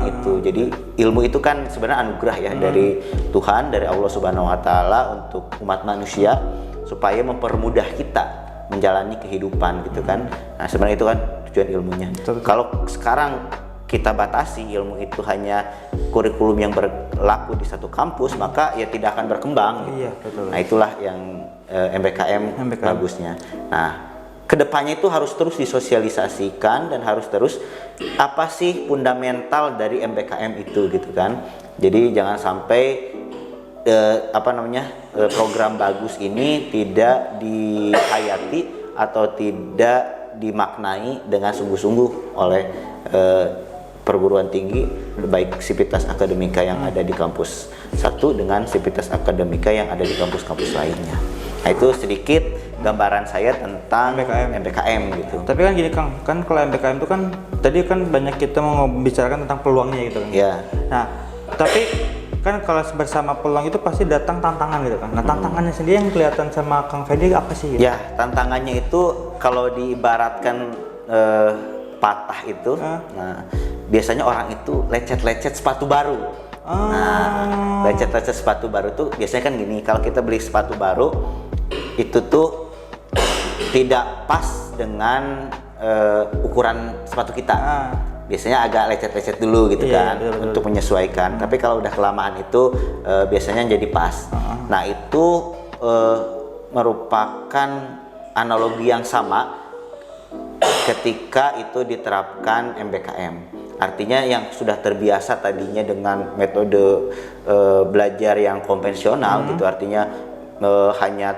itu. Jadi ilmu itu kan sebenarnya anugerah ya dari Tuhan, dari Allah Subhanahu wa taala untuk umat manusia supaya mempermudah kita menjalani kehidupan gitu kan. Nah, sebenarnya itu kan tujuan ilmunya. Kalau sekarang kita batasi ilmu itu hanya kurikulum yang berlaku di satu kampus, maka ya tidak akan berkembang gitu. Nah, itulah yang MBKM bagusnya. Nah, kedepannya itu harus terus disosialisasikan dan harus terus apa sih fundamental dari MBKM itu gitu kan. Jadi jangan sampai program bagus ini tidak dihayati atau tidak dimaknai dengan sungguh-sungguh oleh perguruan tinggi, baik sivitas akademika yang ada di kampus satu dengan sivitas akademika yang ada di kampus-kampus lainnya. Nah, itu sedikit gambaran saya tentang MBKM gitu. Tapi kan gini Kang, kan kalau MBKM itu kan tadi kan banyak kita mau membicarakan tentang peluangnya gitu kan. Iya. Nah, tapi kan kalau bersama peluang itu pasti datang tantangan gitu kan. Nah, tantangannya sendiri yang kelihatan sama Kang Fedi apa sih gitu? Ya, tantangannya itu kalau diibaratkan patah itu, nah biasanya orang itu lecet-lecet sepatu baru. Nah, lecet-lecet sepatu baru tuh biasanya kan gini, kalau kita beli sepatu baru itu tuh tidak pas dengan ukuran sepatu kita. Biasanya agak lecet-lecet dulu gitu kan, betul. Untuk menyesuaikan. Tapi kalau udah kelamaan itu biasanya jadi pas. Nah, itu merupakan analogi yang sama ketika itu diterapkan MBKM. Artinya yang sudah terbiasa tadinya dengan metode belajar yang konvensional gitu, artinya hanya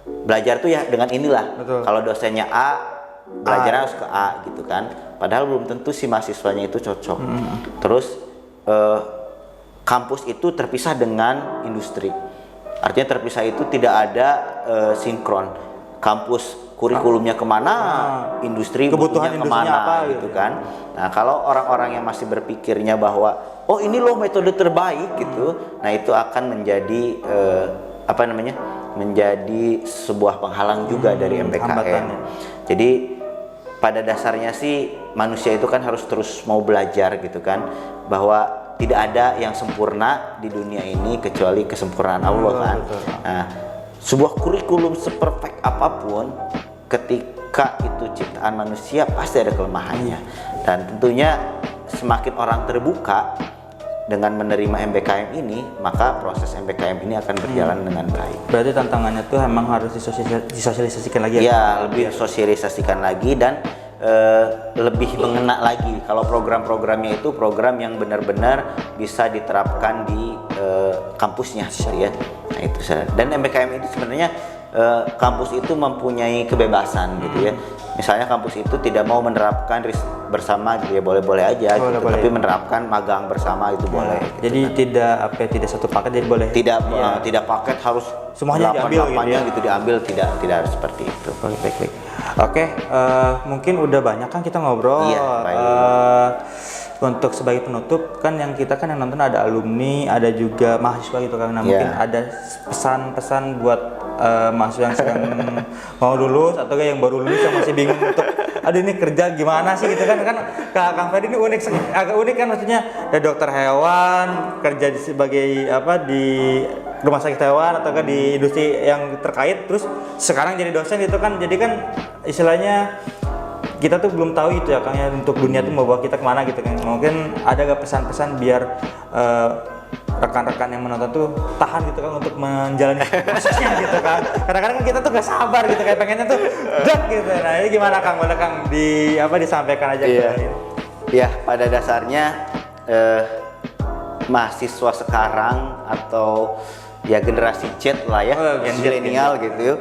belajar tuh ya dengan inilah. Betul. Kalau dosennya A, belajarnya harus ke A gitu kan. Padahal belum tentu si mahasiswanya itu cocok. Terus kampus itu terpisah dengan industri. Artinya terpisah itu tidak ada sinkron. Kampus kurikulumnya kemana, industri kebutuhan kemana apa, gitu kan. Nah, kalau orang-orang yang masih berpikirnya bahwa oh ini loh metode terbaik gitu, nah itu akan menjadi menjadi sebuah penghalang juga dari MBKM. Jadi pada dasarnya sih manusia itu kan harus terus mau belajar gitu kan, bahwa tidak ada yang sempurna di dunia ini kecuali kesempurnaan Allah kan. Nah, sebuah kurikulum seperfect apapun, ketika itu ciptaan manusia pasti ada kelemahannya. Dan tentunya semakin orang terbuka dengan menerima MBKM ini, maka proses MBKM ini akan berjalan dengan baik. Berarti tantangannya tuh emang harus disosialisasikan lagi ya? Lebih sosialisasikan lagi dan lebih mengena lagi. Kalau program-programnya itu program yang benar-benar bisa diterapkan di kampusnya ya. Nah, itu dan MBKM itu sebenarnya kampus itu mempunyai kebebasan gitu ya. Misalnya kampus itu tidak mau menerapkan bersama gitu ya, boleh-boleh aja boleh, gitu. Boleh. Tapi menerapkan magang bersama itu boleh. Gitu, jadi kan. tidak satu paket jadi boleh. Tidak paket harus semuanya diambil gitu diambil, tidak harus seperti itu. Baik. Oke, mungkin udah banyak kan kita ngobrol. Iya, baik. Untuk sebagai penutup kan yang nonton ada alumni, ada juga mahasiswa gitu kan. Nah, mungkin ada pesan-pesan buat mahasiswa yang sedang mau lulus atau yang baru lulus yang masih bingung untuk aduh ini kerja gimana sih gitu kan. Kang Fedi ini agak unik kan, maksudnya ada dokter hewan kerja sebagai di rumah sakit hewan atau di industri yang terkait, terus sekarang jadi dosen gitu kan. Jadi kan istilahnya kita tuh belum tahu itu ya Kang ya, untuk dunia tuh membawa kita kemana gitu kan. Mungkin ada gak pesan-pesan biar rekan-rekan yang menonton tuh tahan gitu kan untuk menjalani prosesnya gitu kan. Kadang-kadang kan kita tuh gak sabar gitu, kayak pengennya tuh dek gitu. Nah ini gimana Kang? Boleh Kang disampaikan aja ke ini. Ya, pada dasarnya mahasiswa sekarang atau ya generasi Z lah ya, milenial gitu,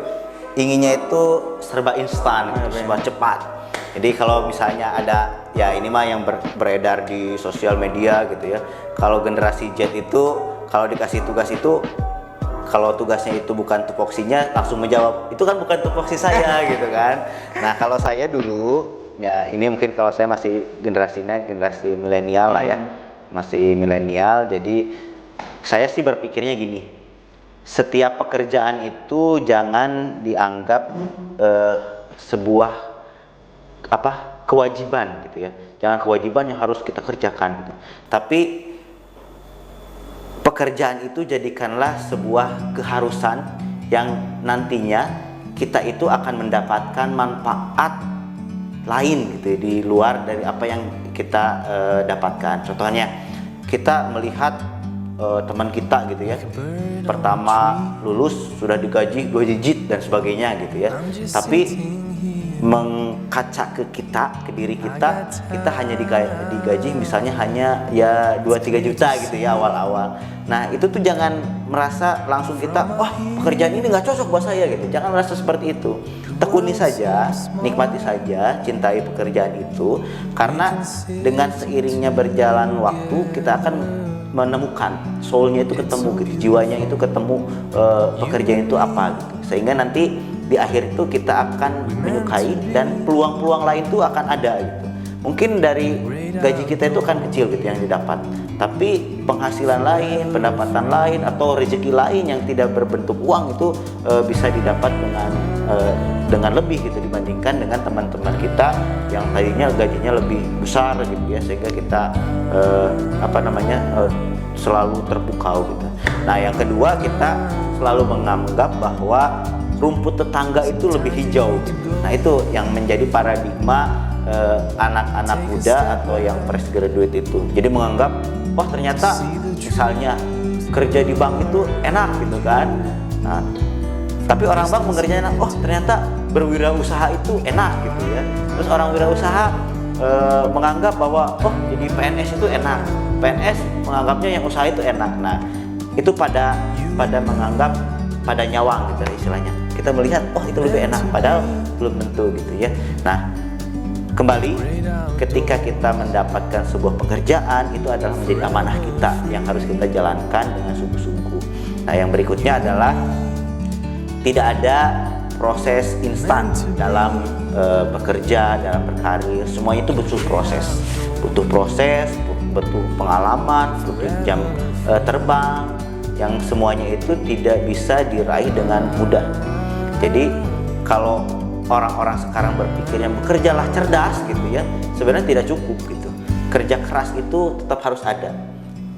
inginnya itu serba instan, serba cepat. Jadi kalau misalnya ada ya ini mah yang beredar di sosial media gitu ya. Kalau generasi Z itu kalau dikasih tugas itu, kalau tugasnya itu bukan tupoksinya langsung menjawab itu kan bukan tupoksi saya gitu kan. Nah kalau saya dulu ya ini mungkin kalau saya masih generasi milenial lah ya, masih milenial. Jadi saya sih berpikirnya gini, setiap pekerjaan itu jangan dianggap sebuah kewajiban gitu ya. Jangan kewajiban yang harus kita kerjakan gitu. Tapi pekerjaan itu jadikanlah sebuah keharusan yang nantinya kita itu akan mendapatkan manfaat lain gitu ya, di luar dari apa yang kita dapatkan. Contohnya kita melihat teman kita gitu ya, pertama lulus sudah digaji 2 digit dan sebagainya gitu ya. Tapi mengkaca ke kita, ke diri kita hanya digaji misalnya hanya ya 2-3 juta gitu ya awal-awal. Nah itu tuh jangan merasa langsung kita, wah pekerjaan ini nggak cocok buat saya gitu. Jangan merasa seperti itu. Tekuni saja, nikmati saja, cintai pekerjaan itu. Karena dengan seiringnya berjalan waktu kita akan menemukan soulnya itu ketemu gitu, jiwanya itu ketemu, pekerjaan itu apa gitu. Sehingga nanti di akhir itu kita akan menyukai dan peluang-peluang lain itu akan ada gitu. Mungkin dari gaji kita itu kan kecil gitu yang didapat, tapi penghasilan lain, pendapatan lain atau rezeki lain yang tidak berbentuk uang itu bisa didapat dengan lebih gitu dibandingkan dengan teman-teman kita yang tadinya gajinya lebih besar gitu ya, sehingga kita selalu terpukau gitu. Nah yang kedua, kita selalu menganggap bahwa rumput tetangga itu lebih hijau gitu. Nah itu yang menjadi paradigma anak-anak muda atau yang fresh graduate itu. Jadi menganggap, wah ternyata misalnya kerja di bank itu enak gitu kan. Nah, tapi orang bank mengerjakan, oh ternyata berwirausaha itu enak gitu ya. Terus orang wirausaha menganggap bahwa oh jadi PNS itu enak. PNS menganggapnya yang usaha itu enak. Nah itu pada menganggap, pada nyawang gitu istilahnya. Kita melihat, oh itu lebih enak, padahal belum tentu gitu ya. Nah, kembali ketika kita mendapatkan sebuah pekerjaan, itu adalah menjadi amanah kita yang harus kita jalankan dengan sungguh-sungguh. Nah, yang berikutnya adalah tidak ada proses instan dalam bekerja, dalam berkarir. Semuanya itu butuh proses, butuh pengalaman, butuh jam terbang, yang semuanya itu tidak bisa diraih dengan mudah. Jadi kalau orang-orang sekarang berpikirnya bekerjalah cerdas gitu ya, sebenarnya tidak cukup gitu. Kerja keras itu tetap harus ada.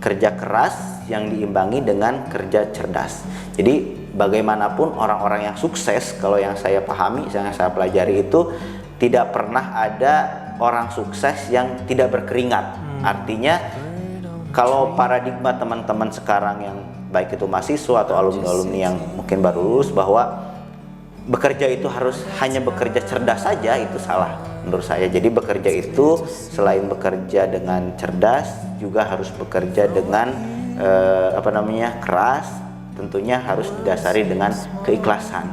Kerja keras yang diimbangi dengan kerja cerdas. Jadi bagaimanapun orang-orang yang sukses, kalau yang saya pahami, yang saya pelajari itu tidak pernah ada orang sukses yang tidak berkeringat. Artinya kalau paradigma teman-teman sekarang yang baik itu mahasiswa atau alumni-alumni yang mungkin baru lulus bahwa bekerja itu harus hanya bekerja cerdas saja, itu salah menurut saya. Jadi bekerja itu selain bekerja dengan cerdas juga harus bekerja dengan keras, tentunya harus didasari dengan keikhlasan.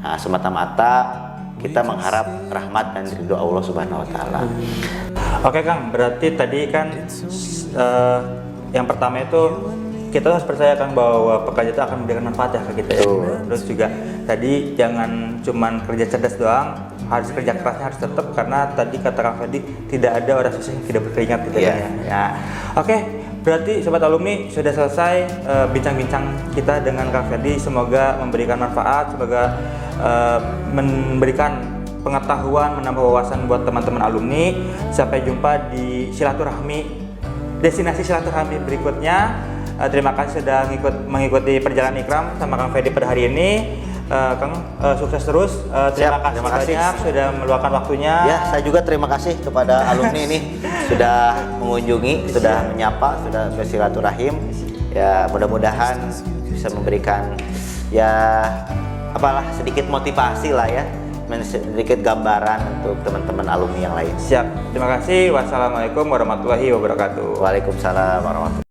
Nah, semata-mata kita mengharap rahmat dan ridho Allah Subhanahu wa taala. Oke Kang, berarti tadi kan yang pertama itu kita harus percaya Kang bahwa pekerja itu akan memberikan manfaat ya ke kita ya. Terus juga tadi jangan cuman kerja cerdas doang, harus kerja kerasnya harus tetap, karena tadi kata Kang Ferdi tidak ada orang sukses yang tidak berkeringat gitu ya. Oke, berarti sobat alumni sudah selesai bincang-bincang kita dengan Kang Ferdi. Semoga memberikan manfaat, semoga memberikan pengetahuan, menambah wawasan buat teman-teman alumni. Sampai jumpa di destinasi silaturahmi berikutnya. Terima kasih sudah mengikuti perjalanan Ikram sama Kang Ferdi pada hari ini. Kang, sukses terus. Terima kasih banyak sudah meluangkan waktunya. Ya, saya juga terima kasih kepada alumni ini sudah mengunjungi, sudah menyapa, sudah bersilaturahim. Ya, mudah-mudahan bisa memberikan sedikit motivasi lah ya, sedikit gambaran untuk teman-teman alumni yang lain. Siap. Terima kasih. Wassalamualaikum warahmatullahi wabarakatuh. Waalaikumsalam warahmatullahi wabarakatuh.